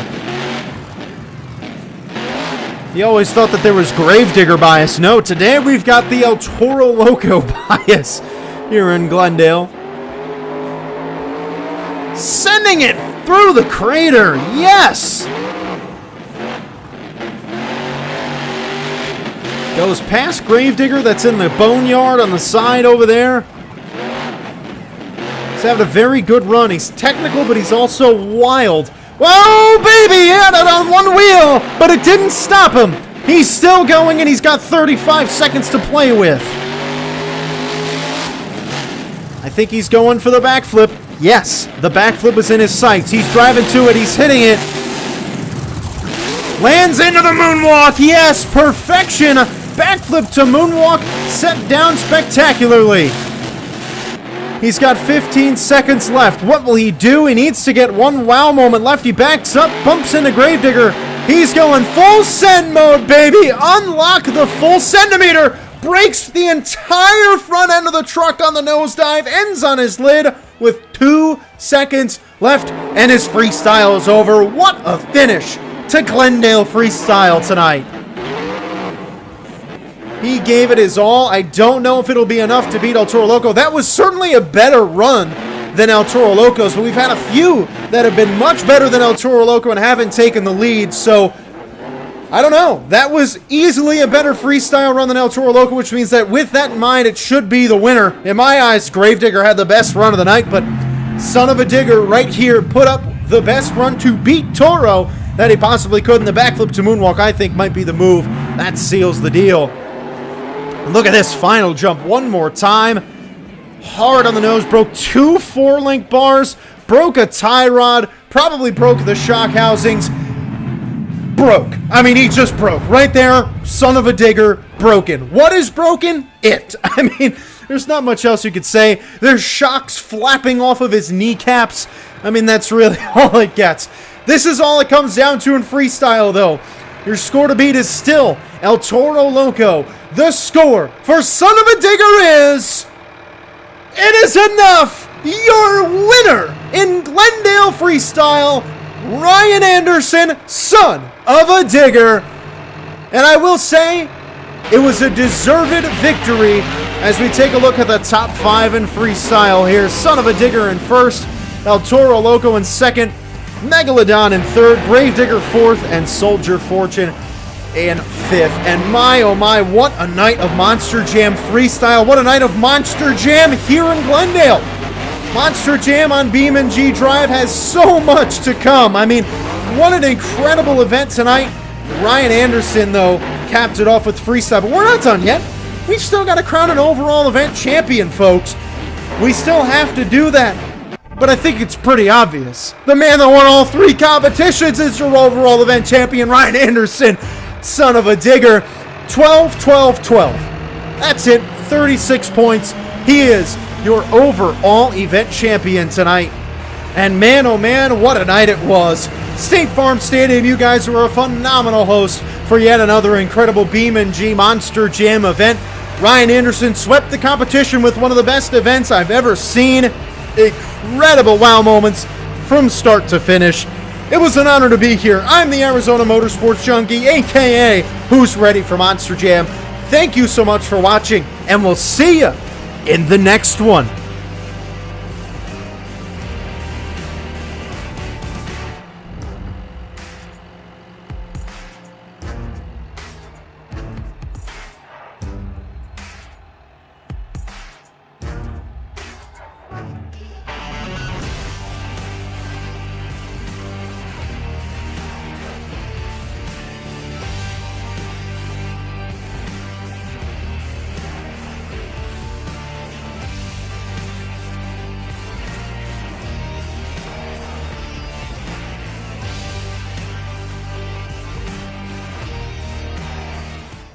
You always thought that there was Gravedigger bias. No, today we've got the El Toro Loco bias here in Glendale. Sending it through the crater. Yes! Goes past Gravedigger that's in the boneyard on the side over there. He's having a very good run. He's technical, but he's also wild. Whoa, baby! He had it on one wheel, but it didn't stop him. He's still going, and he's got 35 seconds to play with. I think he's going for the backflip. Yes, the backflip was in his sights. He's driving to it. He's hitting it. Lands into the moonwalk. Yes, perfection. Backflip to moonwalk, set down spectacularly. He's got 15 seconds left. What will he do? He needs to get one wow moment left. He backs up, bumps into Gravedigger. He's going full send mode, baby. Unlock the full centimeter. Breaks the entire front end of the truck on the nosedive. Ends on his lid with 2 seconds left. And his freestyle is over. What a finish to Glendale freestyle tonight. He gave it his all. I don't know if it'll be enough to beat El Toro Loco. That was certainly a better run than El Toro Loco's, but we've had a few that have been much better than El Toro Loco and haven't taken the lead, so I don't know. That was easily a better freestyle run than El Toro Loco, which means that with that in mind, it should be the winner. In my eyes, Gravedigger had the best run of the night, but Son of a Digger right here put up the best run to beat Toro that he possibly could, and the backflip to moonwalk, I think, might be the move. That seals the deal. Look at this final jump one more time. Hard on the nose, broke 2 4-link bars, broke a tie rod, probably broke the shock housings. Broke. I mean, he just broke. Right there, Son of a Digger, broken. What is broken? It. I mean, there's not much else you could say. There's shocks flapping off of his kneecaps. I mean, that's really all it gets. This is all it comes down to in freestyle, though. Your score to beat is still El Toro Loco. The score for Son of a Digger is... It is enough! Your winner in Glendale Freestyle, Ryan Anderson, Son of a Digger. And I will say, it was a deserved victory as we take a look at the top 5 in freestyle here. Son of a Digger in first, El Toro Loco in second, Megalodon in third, Gravedigger fourth, and Soldier Fortune in fifth. And my, oh my, what a night of Monster Jam freestyle. What a night of Monster Jam here in Glendale. Monster Jam on Beam and G Drive has so much to come. I mean, what an incredible event tonight. Ryan Anderson, though, capped it off with freestyle. But we're not done yet. We've still got to crown an overall event champion, folks. We still have to do that. But I think it's pretty obvious. The man that won all 3 competitions is your overall event champion, Ryan Anderson, Son of a Digger. 12, 12, 12. That's it. 36 points. He is your overall event champion tonight. And man, oh man, what a night it was. State Farm Stadium, you guys were a phenomenal host for yet another incredible Beam and G Monster Jam event. Ryan Anderson swept the competition with one of the best events I've ever seen. Incredible wow moments from start to finish. It was an honor to be here. I'm the Arizona Motorsports Junkie, aka Who's Ready for Monster Jam. Thank you so much for watching, and we'll see you in the next one.